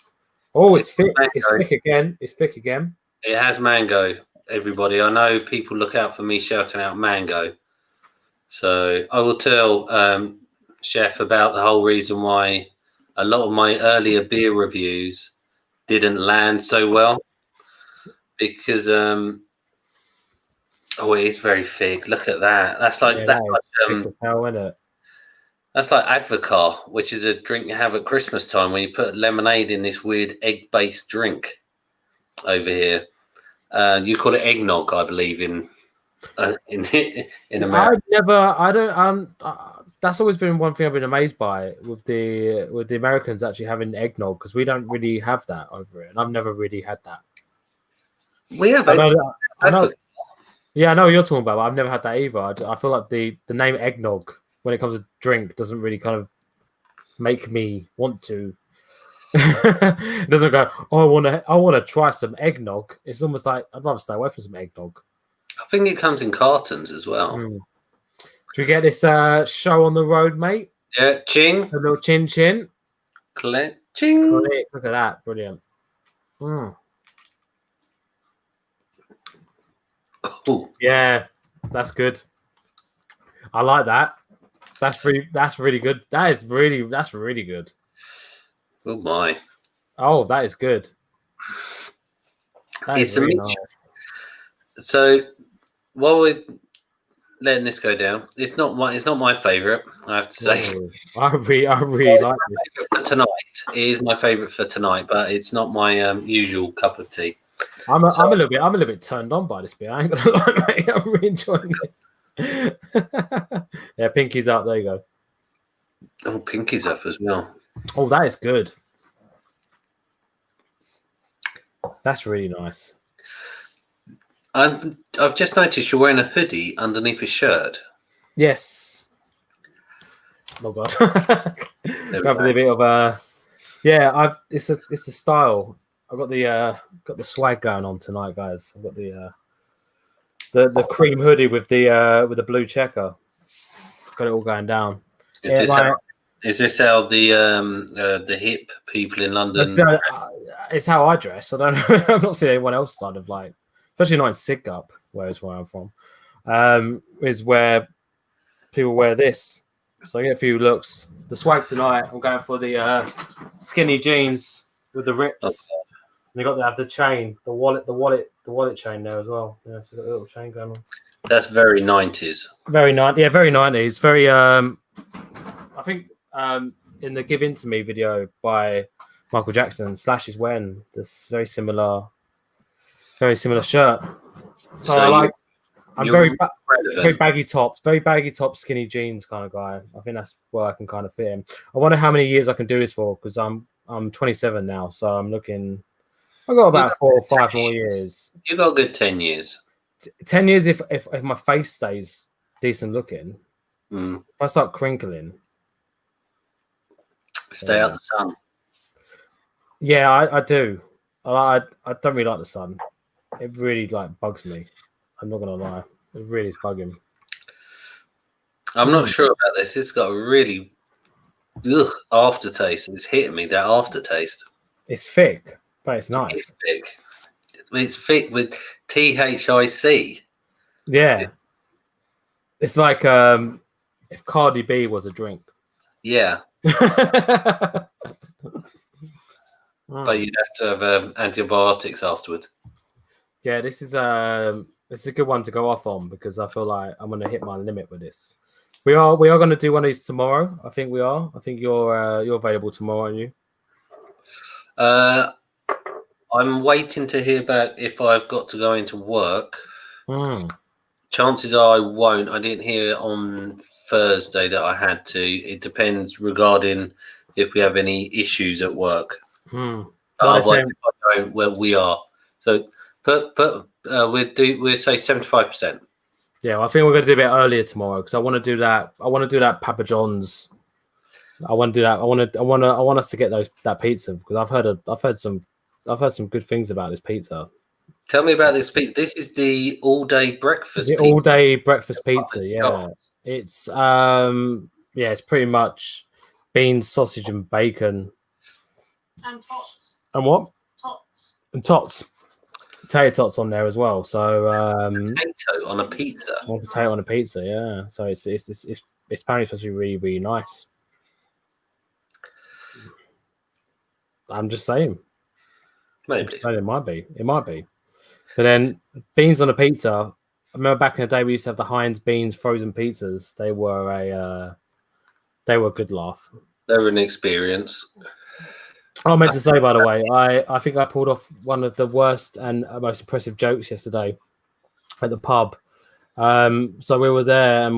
it's thick. It's thick again. It's thick again. It has mango. Everybody, I know people look out for me shouting out mango. So I will tell Chef about the whole reason why a lot of my earlier beer reviews didn't land so well, because it is very thick. Look at that. That's like thick as hell, isn't it? That's like Advocaat, which is a drink you have at Christmas time when you put lemonade in this weird egg-based drink over here. You call it eggnog, I believe, in America. That's always been one thing I've been amazed by with the Americans actually having eggnog, because we don't really have that over here, and I've never really had that. We have. I know. Yeah, I know what you're talking about, but I've never had that either. I feel like the name eggnog, when it comes to drink, doesn't really kind of make me want to. It doesn't go, I want to try some eggnog. It's almost like I'd rather stay away from some eggnog. I think it comes in cartons as well. Should we get this show on the road, mate? Yeah, ching. A little chin. Click. Ching. Click. Look at that. Brilliant. Ooh. Yeah, that's good. I like that. That's really good. That's really good. Oh my! Oh, that is good. It's really nice. So while we're letting this go down, it's not my favorite. I have to say. I really like this. For tonight, it is my favorite for tonight, but it's not my usual cup of tea. I'm a little bit turned on by this beer. I ain't gonna lie, mate. I'm really enjoying it. Yeah, pinky's up. There you go. Oh, pinky's up as well. Oh, that is good. That's really nice. I've just noticed you're wearing a hoodie underneath a shirt. Yes. Oh god. Got a bit of it's a style. I've got the swag going on tonight, guys. I've got the cream hoodie with the blue checker. Got it all going down. Is this how the hip people in London? It's how I dress. I don't know. I've not seen anyone else kind of like, especially not in Sidcup, where I'm from. Is where people wear this. So I get a few looks. The swag tonight, I'm going for the skinny jeans with the rips. Okay. They have the chain, the wallet chain there as well. Yeah, so got a little chain going on. That's very 90s. Very 90s. Very I think in the Give In To Me video by Michael Jackson, Slash is wearing this very similar shirt. So I'm very baggy tops, skinny jeans kind of guy. I think that's where I can kind of fit in. I wonder how many years I can do this for, because I'm 27 now, so I'm looking. I've got about 4 or 5 more years. You've got a good 10 years. 10 years if my face stays decent looking. If I start crinkling. Stay out the sun. Yeah, I do. I don't really like the sun. It really bugs me. I'm not gonna lie. It really is bugging. I'm not sure about this. It's got a really aftertaste. It's hitting me, that aftertaste. It's thick, but it's nice. It's thick. It's thick with THIC. Yeah. It's like if Cardi B was a drink. Yeah. But you'd have to have antibiotics afterwards. Yeah, this is a good one to go off on because I feel like I'm gonna hit my limit with this. We are going to do one of these tomorrow. I think we are. I think you're available tomorrow, aren't you? I'm waiting to hear back if I've got to go into work. Chances are I won't. I didn't hear on Thursday that I had to. It depends regarding if we have any issues at work. Otherwise, if I don't, well, we are. So, we'll say 75%. Yeah, I think we're going to do a bit earlier tomorrow because I want to do that. I want to do that Papa John's. I want to do that. I want us to get that pizza because I've heard some good things about this pizza. Tell me about this pizza. This is the all-day breakfast pizza. All-day breakfast pizza, yeah. It's it's pretty much beans, sausage, and bacon. And tots. And what? Tots. And tots. Potato tots on there as well. So potato on a pizza. Potato on a pizza, yeah. So it's apparently supposed to be really, really nice. I'm just saying. Maybe. It might be. It might be. But then beans on a pizza. I remember back in the day we used to have the Heinz beans frozen pizzas. They were a good laugh. They were an experience. I meant to say, by the way, I think I pulled off one of the worst and most impressive jokes yesterday at the pub. So we were there,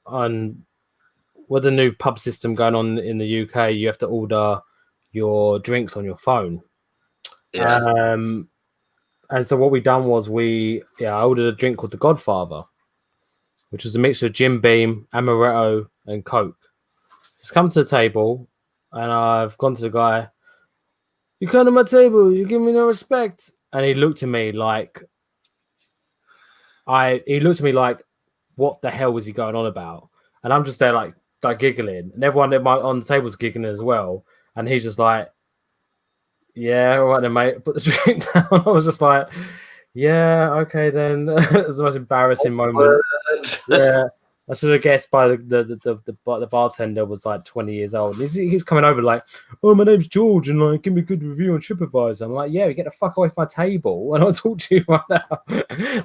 and with the new pub system going on in the UK, you have to order your drinks on your phone. Yeah. And so what we done was I ordered a drink called the Godfather, which was a mixture of Jim Beam, Amaretto, and Coke. Just come to the table, and I've gone to the guy. You come to my table, you give me no respect. And he looked at me like, what the hell was he going on about? And I'm just there like giggling, and everyone on the table's giggling as well. And he's just like, yeah, all right then, mate. Put the drink down. I was just like, yeah, okay then. It was the most embarrassing moment. Yeah, I should have guessed by the bartender was like 20 years old. He was coming over like, oh, my name's George, and like, give me a good review on TripAdvisor. I'm like, yeah, you get the fuck away from my table. I don't talk to you right now.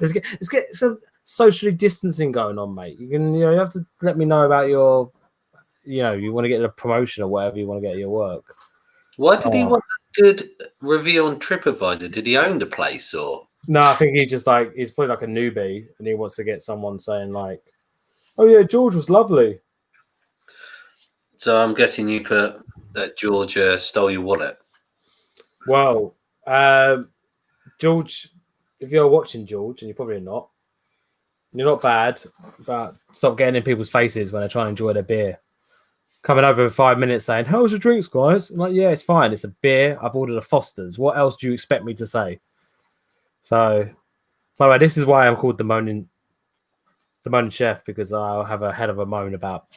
let's get some socially distancing going on, mate. You have to let me know about your, you want to get a promotion or whatever you want to get at your work. Why did he want a good review on TripAdvisor? Did he own the place or? No, I think he's probably like a newbie, and he wants to get someone saying like, oh yeah, George was lovely. So I'm guessing you put that George stole your wallet. Well, George, if you're watching George, and you're probably not, you're not bad, but stop getting in people's faces when they're trying to enjoy their beer. Coming over in 5 minutes saying, how's your drinks, guys? I'm like, yeah, it's fine. It's a beer. I've ordered a Foster's. What else do you expect me to say? So, by the way, this is why I'm called the moaning chef, because I'll have a head of a moan about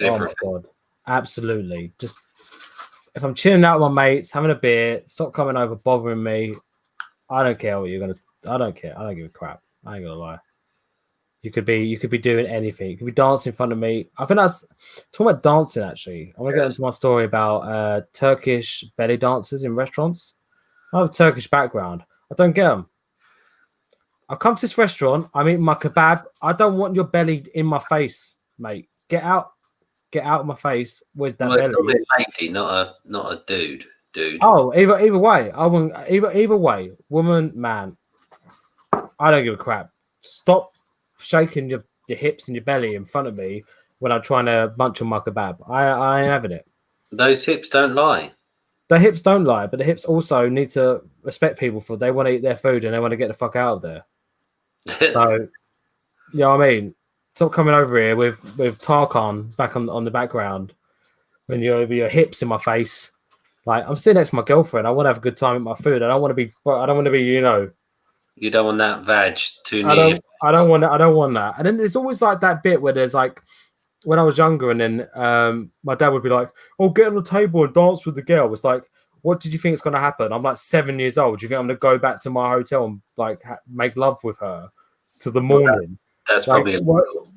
everything. Oh my God. Absolutely. Just if I'm chilling out with my mates, having a beer, stop coming over bothering me. I don't care what you're gonna. I don't care. I don't give a crap. I ain't gonna lie. You could be doing anything. You could be dancing in front of me. I think that's talking about dancing. Actually, I want to get into my story about Turkish belly dancers in restaurants. I have a Turkish background. I don't get them. I've come to this restaurant. I'm eating my kebab. I don't want your belly in my face, mate. Get out of my face with that belly. It's a lady, not a dude. Oh, either way. I wouldn't. Either way, woman, man. I don't give a crap. Stop shaking your hips and your belly in front of me when I'm trying to munch on my kebab. I ain't having it. Those hips don't lie. The hips don't lie, but the hips also need to respect people for they want to eat their food and they want to get the fuck out of there. So, you know what I mean? Stop coming over here with Tarkan back on the background when you're over your hips in my face. Like, I'm sitting next to my girlfriend. I want to have a good time with my food. I don't want to be, you know. You don't want that vag too near. I don't want that. And then there's always like that bit where there's like, when I was younger, and then my dad would be like, "Oh, get on the table and dance with the girl." It's like, what did you think is going to happen? I'm like 7 years old. Do you think I'm going to go back to my hotel and like make love with her? to the morning. That's like, probably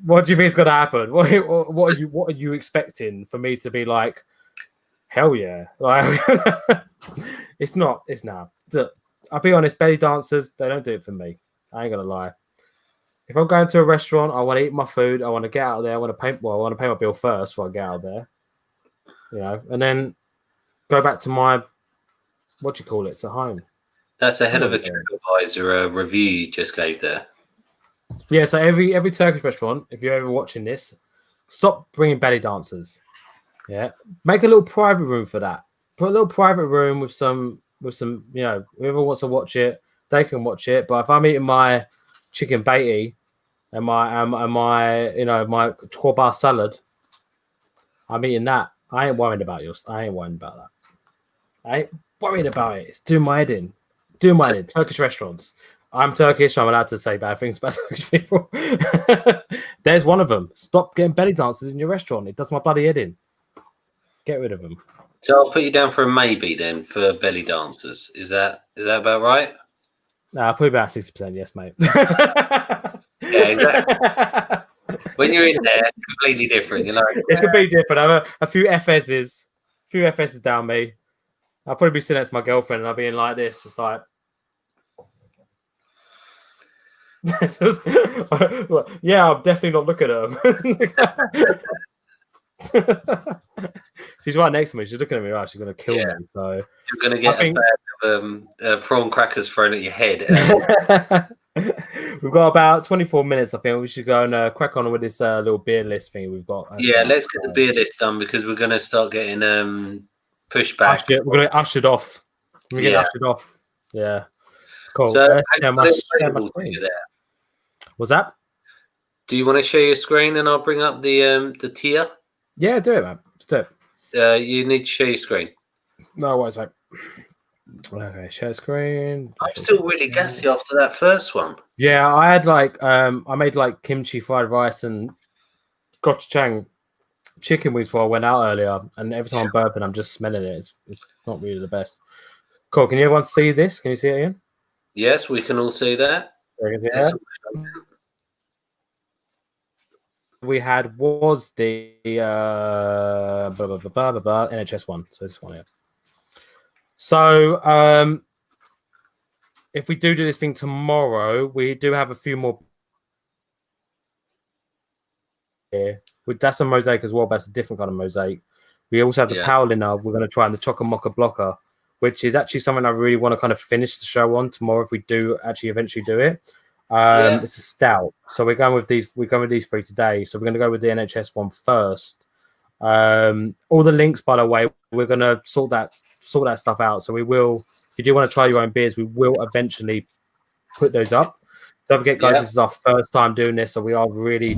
what do you think is going to happen? What are you expecting for me to be like? Hell yeah! Like, it's not. It's now. I'll be honest. Belly dancers, they don't do it for me. I ain't gonna lie. If I'm going to a restaurant, I want to eat my food. I want to get out of there. I want to pay. Well, I want to pay my bill first before I get out of there. You know, and then go back to my what do you call it? It's at home. That's a hell of a TripAdvisor review you just gave there. Yeah, so every Turkish restaurant, if you're ever watching this, stop bringing belly dancers. Yeah, make a little private room for that. Put a little private room with some you know, whoever wants to watch it, they can watch it. But if I'm eating my chicken beatty and my you know my trois salad, I'm eating that. I ain't worried about that. I ain't worried about it. It's doing my head in. Turkish restaurants. I'm Turkish. I'm allowed to say bad things about Turkish people. There's one of them. Stop getting belly dancers in your restaurant. It does my bloody head in. Get rid of them. So I'll put you down for a maybe then for belly dancers. Is that about right? No, I'll put about 60%. Yes, mate. Yeah, exactly. When you're in there, completely different. You're like, it's completely different. I have a few FSs down me. I'll probably be sitting next to my girlfriend and I'll be in like this, just like. Yeah, I'm definitely not looking at them. She's right next to me. She's looking at me. Right, she's gonna kill me. So you're gonna get a bag of prawn crackers thrown at your head. We've got about 24 minutes. I think we should go and crack on with this little beer list thing we've got. Let's get the beer list done because we're gonna start getting pushback. We're gonna usher it off. We're gonna get ushered off. Yeah. Cool. So, what's that? Do you want to share your screen and I'll bring up the tier? Yeah, do it, man. Let's do it. You need to share your screen. No worries, mate. Okay, share screen. I'm still really gassy after that first one. Yeah, I had like I made like kimchi fried rice and gochujang chicken wings before I went out earlier, and every time I'm burping, I'm just smelling it. It's not really the best. Cool. Can everyone see this? Can you see it, Ian? Yes, we can all see that. We had was the NHS one. So this one here. So if we do this thing tomorrow, we do have a few more here. That's a mosaic as well, but it's a different kind of mosaic. We also have the Paolina. We're going to try the Choco Mocha Blocker, which is actually something I really want to kind of finish the show on tomorrow if we do actually eventually do it. It's a stout. So we're going with these three today. So we're going to go with the NHS one first. All the links, by the way, we're going to sort that stuff out. So we will, if you do want to try your own beers, we will eventually put those up. Don't forget, guys, this is our first time doing this, so we are really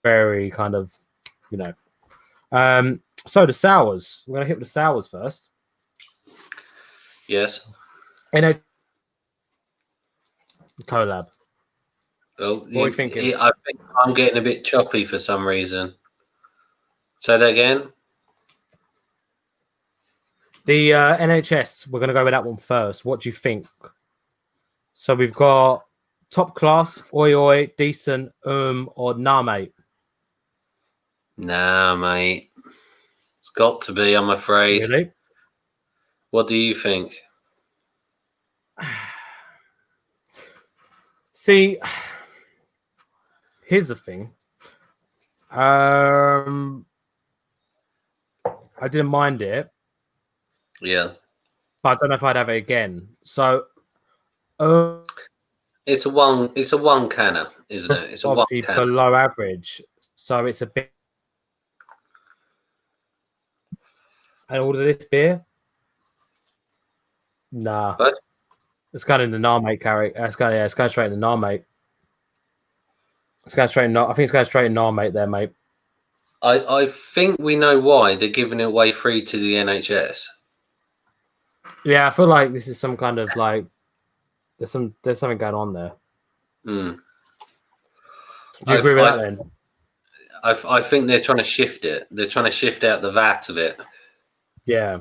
very kind of, you know. So the sours. We're going to hit with the sours first. Yes. NO collab. Well, what are you thinking? I think I'm getting a bit choppy for some reason. Say that again. The NHS, we're going to go with that one first. What do you think? So we've got top class, oi, decent, or nah, mate? Nah, mate. It's got to be, I'm afraid. Really? What do you think? See, here's the thing. I didn't mind it. Yeah. But I don't know if I'd have it again. So it's a one canner, isn't it? It's obviously below average. So it's a bit. And order this beer? Nah. What? It's going in the nah, mate, Carrick. It's going straight in the nah, mate. It's going straight in nah. I think it's going straight in nah, mate, there, mate. I think we know why they're giving it away free to the NHS. Yeah, I feel like this is some kind of like there's something going on there. Mm. Do you agree with that then? I think they're trying to shift it. They're trying to shift out the VAT of it. Yeah.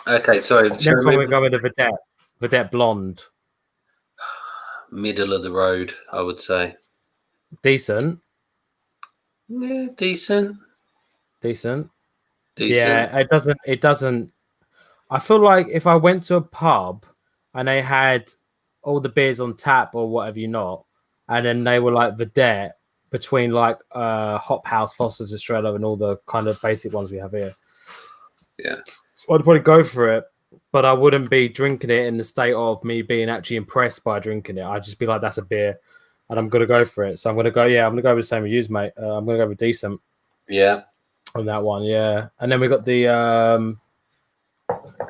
Okay, sorry. Next one we're going with the Vedette Blonde. Middle of the road, I would say. Decent. Yeah, decent. Yeah, it doesn't. I feel like if I went to a pub and they had all the beers on tap or whatever and then they were like Vedette between like Hop House, Foster's, Estrella, and all the kind of basic ones we have here. Yeah. So I'd probably go for it, but I wouldn't be drinking it in the state of me being actually impressed by drinking it. I'd just be like, that's a beer, and I'm gonna go for it. So I'm gonna go with the same as you, mate. I'm gonna go with decent. Yeah. On that one, yeah. And then we got the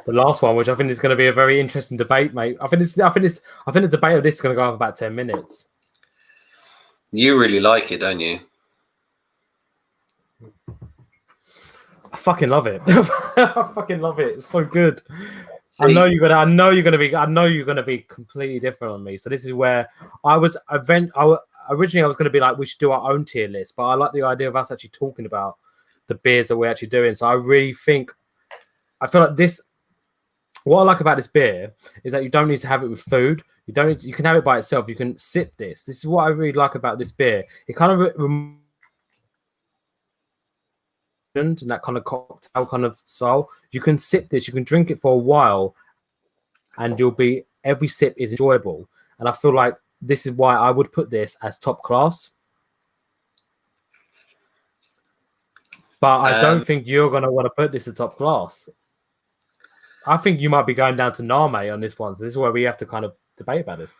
last one, which I think is going to be a very interesting debate, mate. I think the debate of this is going to go on for about 10 minutes. You really like it, don't you? I fucking love it. I fucking love it. It's so good. See, I know you're gonna be completely different on me. So this is where originally I was gonna be like, we should do our own tier list, but I like the idea of us actually talking about the beers that we're actually doing. So I feel like this. What I like about this beer is that you don't need to have it with food. You can have it by itself. You can sip this. This is what I really like about this beer. It kind of and that kind of cocktail kind of style. You can sip this. You can drink it for a while, and every sip is enjoyable. And I feel like this is why I would put this as top class. But I don't think you're going to want to put this as top class. I think you might be going down to Name on this one. So this is where we have to kind of debate about this.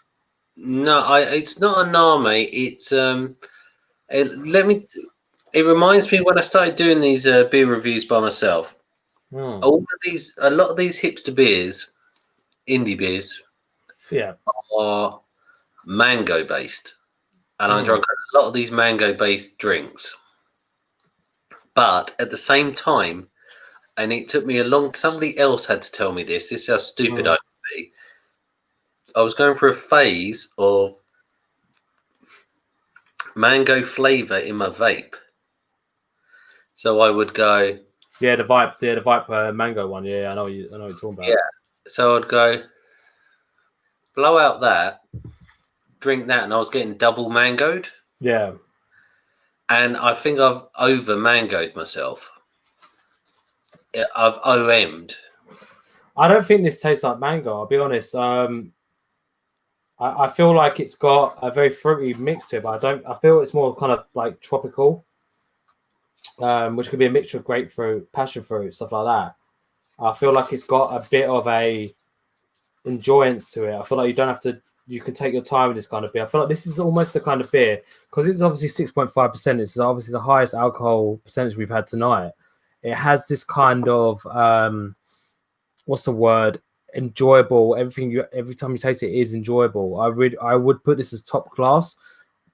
No, it's not a Name. It's it reminds me when I started doing these beer reviews by myself. A lot of these hipster beers, indie beers, are mango based, and I drank a lot of these mango based drinks. But at the same time, and it took me somebody else had to tell me this. This is how stupid I would be. I was going through a phase of mango flavor in my vape. So I would go. Yeah, the Vibe mango one. Yeah, I know what you're talking about. Yeah. So I'd go blow out that, drink that, and I was getting double mangoed. Yeah. And I think I've over mangoed myself. I've OM'd. I don't think this tastes like mango. I'll be honest. I feel like it's got a very fruity mix to it, but I feel it's more kind of like tropical, which could be a mixture of grapefruit, passion fruit, stuff like that. I feel like it's got a bit of a enjoyance to it. I feel like you can take your time with this kind of beer. I feel like this is almost the kind of beer, because it's obviously 6.5%. It's obviously the highest alcohol percentage we've had tonight. It has this kind of what's the word? Enjoyable. Every time you taste it is enjoyable. I would put this as top class,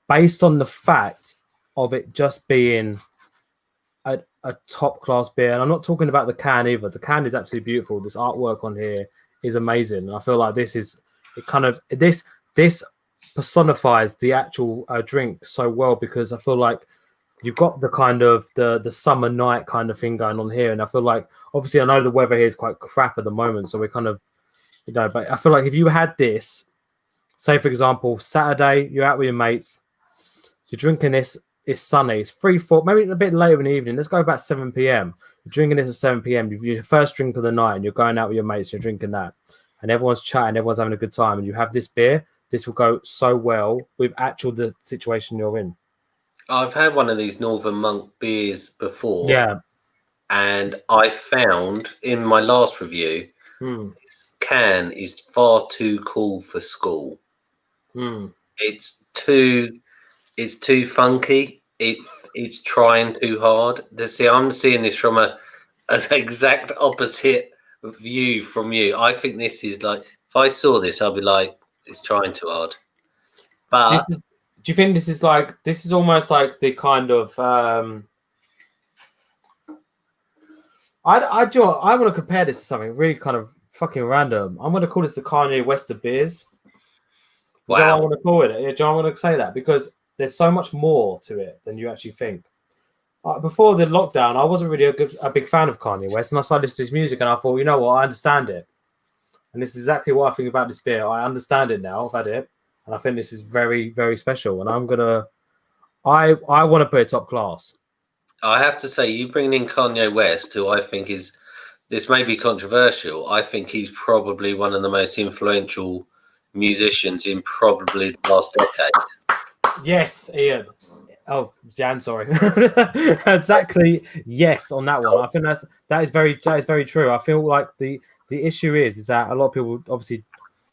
based on the fact of it just being a top class beer. And I'm not talking about the can either. The can is absolutely beautiful. This artwork on here is amazing. I feel like this personifies the actual drink so well, because I feel like you've got the kind of the summer night kind of thing going on here. And I feel like, obviously, I know the weather here is quite crap at the moment, so we're kind of, but I feel like if you had this, say, for example, Saturday, you're out with your mates, you're drinking this, it's sunny, it's 3-4, maybe a bit later in the evening, let's go about 7 p.m. You're drinking this at 7 p.m., your first drink of the night, and you're going out with your mates, you're drinking that, and everyone's chatting, everyone's having a good time, and you have this beer, this will go so well with the situation you're in. I've had one of these Northern Monk beers before. Yeah. And I found in my last review, this can is far too cool for school. It's too funky. It's trying too hard. I'm seeing this from an exact opposite view from you. I think this is like, if I saw this, I'd be like, it's trying too hard. But do you think this is almost like the kind of I want to compare this to something really kind of fucking random. I'm going to call this the Kanye West of beers. Wow. I want to call it. Yeah, John, I want to say that because there's so much more to it than you actually think. before the lockdown, I wasn't really a big fan of Kanye West, and I started listening to his music, and I thought, you know what, I understand it, and this is exactly what I think about this beer. I understand it now. I've had it, and I think this is very, very special. And I want to put it top class. I have to say, you bring in Kanye West, who I think is, this may be controversial. I think he's probably one of the most influential musicians in probably the last decade. Yes, Ian. Oh, Jan, sorry. Exactly. Yes, on that one. I think that is very true. I feel like the issue is that a lot of people obviously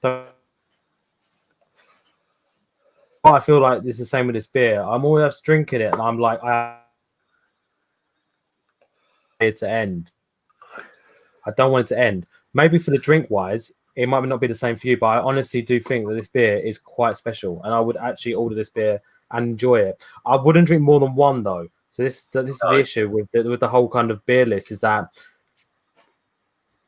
don't. I feel like it's the same with this beer. I'm always drinking it, and I'm like, I it to end. I don't want it to end. Maybe for the drink wise, it might not be the same for you, but I honestly do think that this beer is quite special, and I would actually order this beer and enjoy it. I wouldn't drink more than one though. So this is the issue with the whole kind of beer list, is that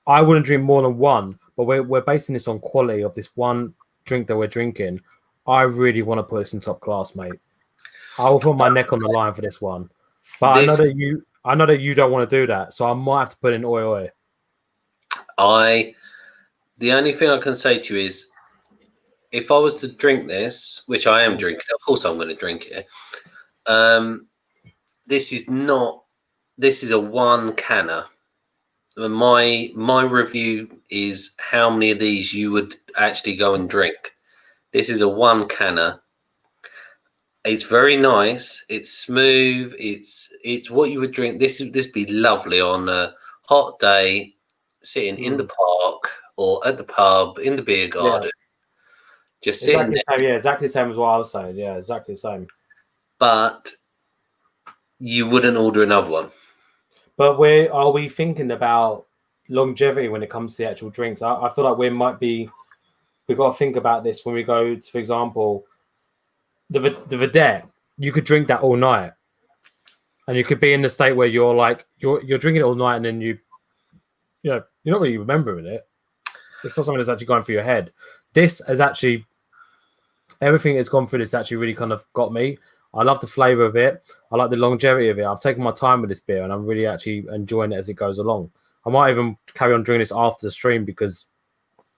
I wouldn't drink more than one, but we're basing this on quality of this one drink that we're drinking. I really want to put this in top class, mate. I will put my neck on the line for this one. But I know that you don't want to do that, so I might have to put in oi oi. The only thing I can say to you is, if I was to drink this, which I am drinking, of course I'm going to drink it. This is a one canner. My review is how many of these you would actually go and drink. This is a one canner. It's very nice. It's smooth. It's what you would drink. This be lovely on a hot day, sitting in the park or at the pub, in the beer garden. Just sitting there. Yeah, exactly the same as what I was saying. Yeah, exactly the same. But you wouldn't order another one. But are we thinking about longevity when it comes to the actual drinks? I feel like we've got to think about this when we go to, for example, the Vedette. You could drink that all night, and you could be in the state where you're like you're drinking it all night, and then you're not really remembering it. It's not something that's actually going through your head. This has actually, everything that's gone through this actually really kind of got me. I love the flavor of it. I like the longevity of it. I've taken my time with this beer, and I'm really actually enjoying it as it goes along. I might even carry on drinking this after the stream, because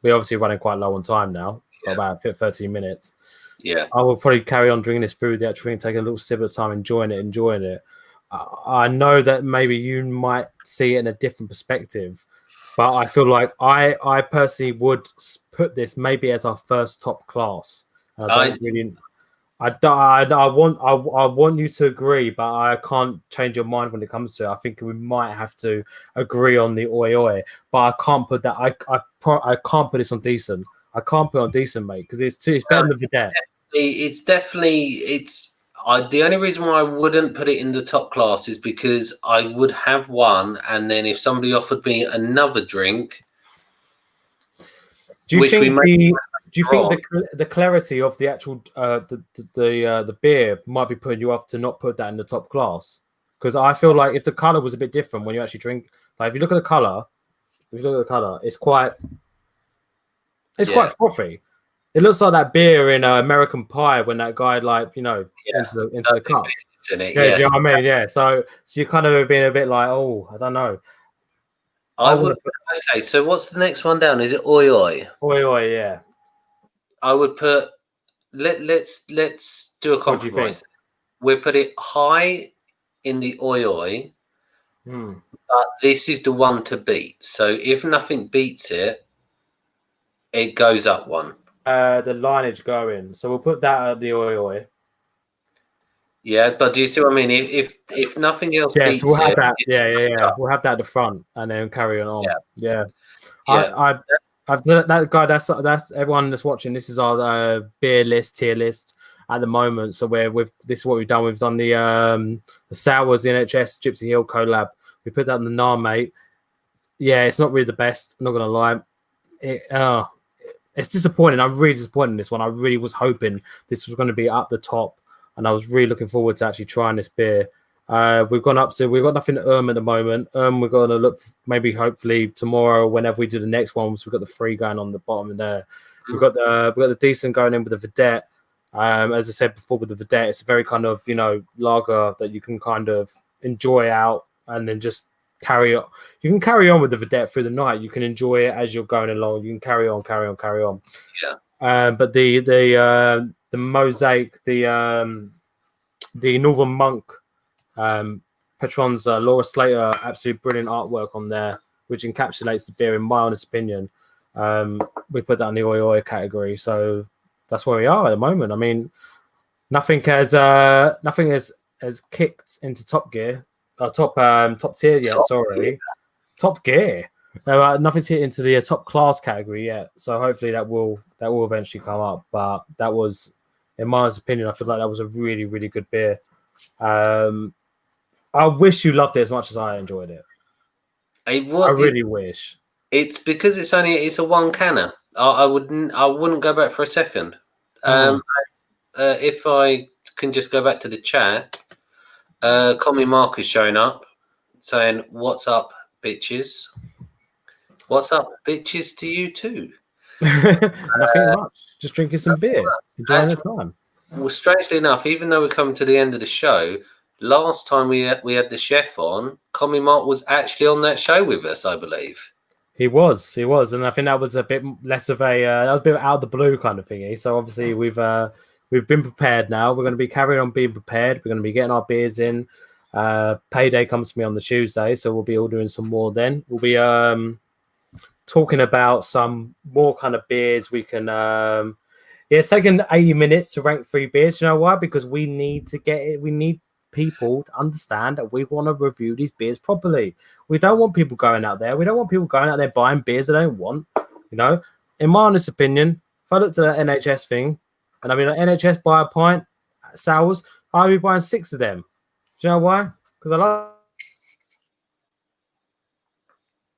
we're obviously running quite low on time now, about 13 minutes. Yeah, I will probably carry on drinking this through the actual thing, taking a little sip at a time, enjoying it. I know that maybe you might see it in a different perspective, but I feel like I personally would put this maybe as our first top class. I want you to agree, but I can't change your mind when it comes to it. I think we might have to agree on the oi, but I can't put that. I can't put this on decent. I can't put it on decent, mate, because it's better than Vedette. It's definitely the only reason why I wouldn't put it in the top class is because I would have one, and then if somebody offered me another drink, do you think the clarity of the actual the beer might be putting you off to not put that in the top class? Because I feel like if the color was a bit different when you actually drink, like if you look at the color, it's quite frothy. It looks like that beer in American Pie when that guy into the cup. In it, do you know what I mean? Yeah. So you kind of being a bit like, oh, I don't know. Okay, so what's the next one down? Is it oi oi? Oi oi, yeah. I would put. Let's do a compromise. We'll put it high in the oi oi, but this is the one to beat. So if nothing beats it, it goes up one. The lineage going. So we'll put that at the oi oi. Yeah, but do you see what I mean? If nothing else beats so we'll have it, that. Yeah. We'll have that at the front and then carry on. Yeah. I've that guy. That's everyone that's watching. This is our beer list, tier list at the moment. So this is what we've done. We've done the sours, the NHS Gypsy Hill collab. We put that in the NAR, mate. Yeah, it's not really the best. I'm not gonna lie. It's disappointing. I'm really disappointed in this one. I really was hoping this was going to be up the top, and I was really looking forward to actually trying this beer. We've got nothing at at the moment. We're going to look hopefully tomorrow, whenever we do the next one. So we've got the free going on the bottom in there. We've got the decent going in with the Vedette. As I said before, with the Vedette, it's a very kind of lager that you can kind of enjoy out and then just carry on. You can carry on with the vedette through the night. You can enjoy it as you're going along. You can carry on. Yeah. But the mosaic, the Northern Monk, Patron's Laura Slater, absolutely brilliant artwork on there, which encapsulates the beer in my honest opinion. We put that in the oi oi category, so that's where we are at the moment. I mean, nothing has kicked into top gear, top tier yet. Top gear. Nothing's hit into the top class category yet. So hopefully that will eventually come up. But that was, in my honest opinion, I feel like that was a really, really good beer. I wish you loved it as much as I enjoyed it. I really wish. It's because it's a one canner. I wouldn't go back for a second. If I can just go back to the chat, Commie Mark is showing up saying, "What's up, bitches? What's up, bitches to you too?" Nothing much. Just drinking some beer, enjoying the time. Well, strangely enough, even though we're coming to the end of the show, last time we had the chef on, Commie Mark was actually on that show with us, I believe. He was, and I think that was a bit less of a bit out of the blue kind of thingy. So obviously we've been prepared now. We're going to be carrying on being prepared. We're going to be getting our beers in. Payday comes to me on the Tuesday, so we'll be all doing some more then. We'll be talking about some more kind of beers we can. It's taken 80 minutes to rank 3 beers. You know why? Because we need to get it. We need people to understand that we want to review these beers properly. We don't want people going out there. We don't want people going out there buying beers they don't want. You know, in my honest opinion, if I looked at the NHS thing, and I mean, like, NHS buy a pint sours, I'll be buying 6 of them. Do you know why? Because I like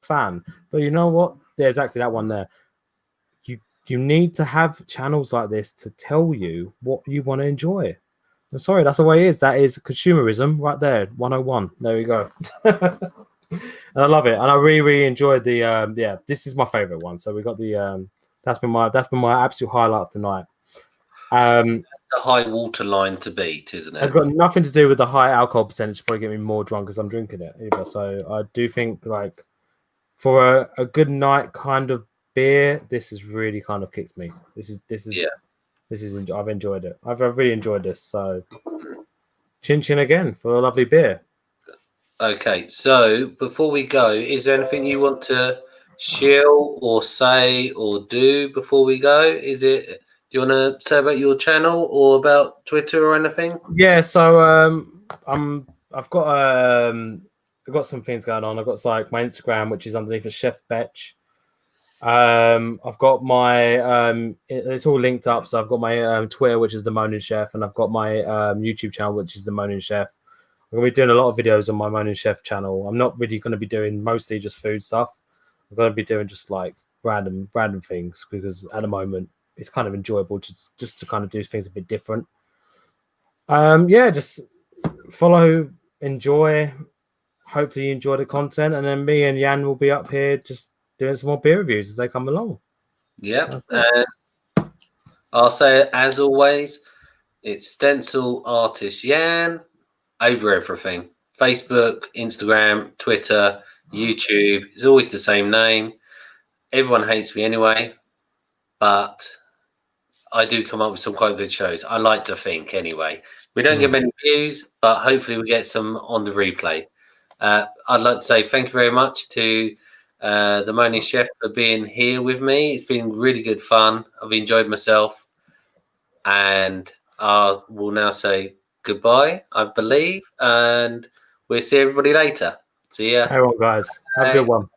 fan. But you know what? There's exactly that one there. You need to have channels like this to tell you what you want to enjoy. I'm sorry, that's the way it is. That is consumerism right there. 101. There we go. And I love it. And I really, really enjoyed the this is my favorite one. So we got the that's been my absolute highlight of the night. That's the high water line to beat, isn't it? It's got nothing to do with the high alcohol percentage, probably get me more drunk as I'm drinking it either. So I do think, like, for a good night kind of beer, this has really kind of kicked me. This is I've enjoyed it. I've really enjoyed this. So chin chin again for a lovely beer. Okay, so before we go, is there anything you want to shill or say or do before we go? Do you want to say about your channel or about Twitter or anything? Yeah, so I've got some things going on. I've got like my Instagram, which is underneath a Chef Betch. I've got my it's all linked up. So I've got my Twitter, which is the Moaning Chef, and I've got my YouTube channel, which is the Moaning Chef. I'm gonna be doing a lot of videos on my Moaning Chef channel. I'm not really gonna be doing mostly just food stuff. I'm gonna be doing just like random things, because at the moment it's kind of enjoyable just to kind of do things a bit different. Just follow, enjoy. Hopefully you enjoy the content, and then me and Jan will be up here just doing some more beer reviews as they come along. Yeah, I'll say, as always, it's Stencil Artist Jan over everything. Facebook, Instagram, Twitter, YouTube. It's always the same name. Everyone hates me anyway, but I do come up with some quite good shows. I like to think anyway. We don't get many views, but hopefully we get some on the replay. I'd like to say thank you very much to the Moaning Chef for being here with me. It's been really good fun. I've enjoyed myself, and we'll now say goodbye, I believe, and we'll see everybody later. See ya. Hey, well, guys, have a good one.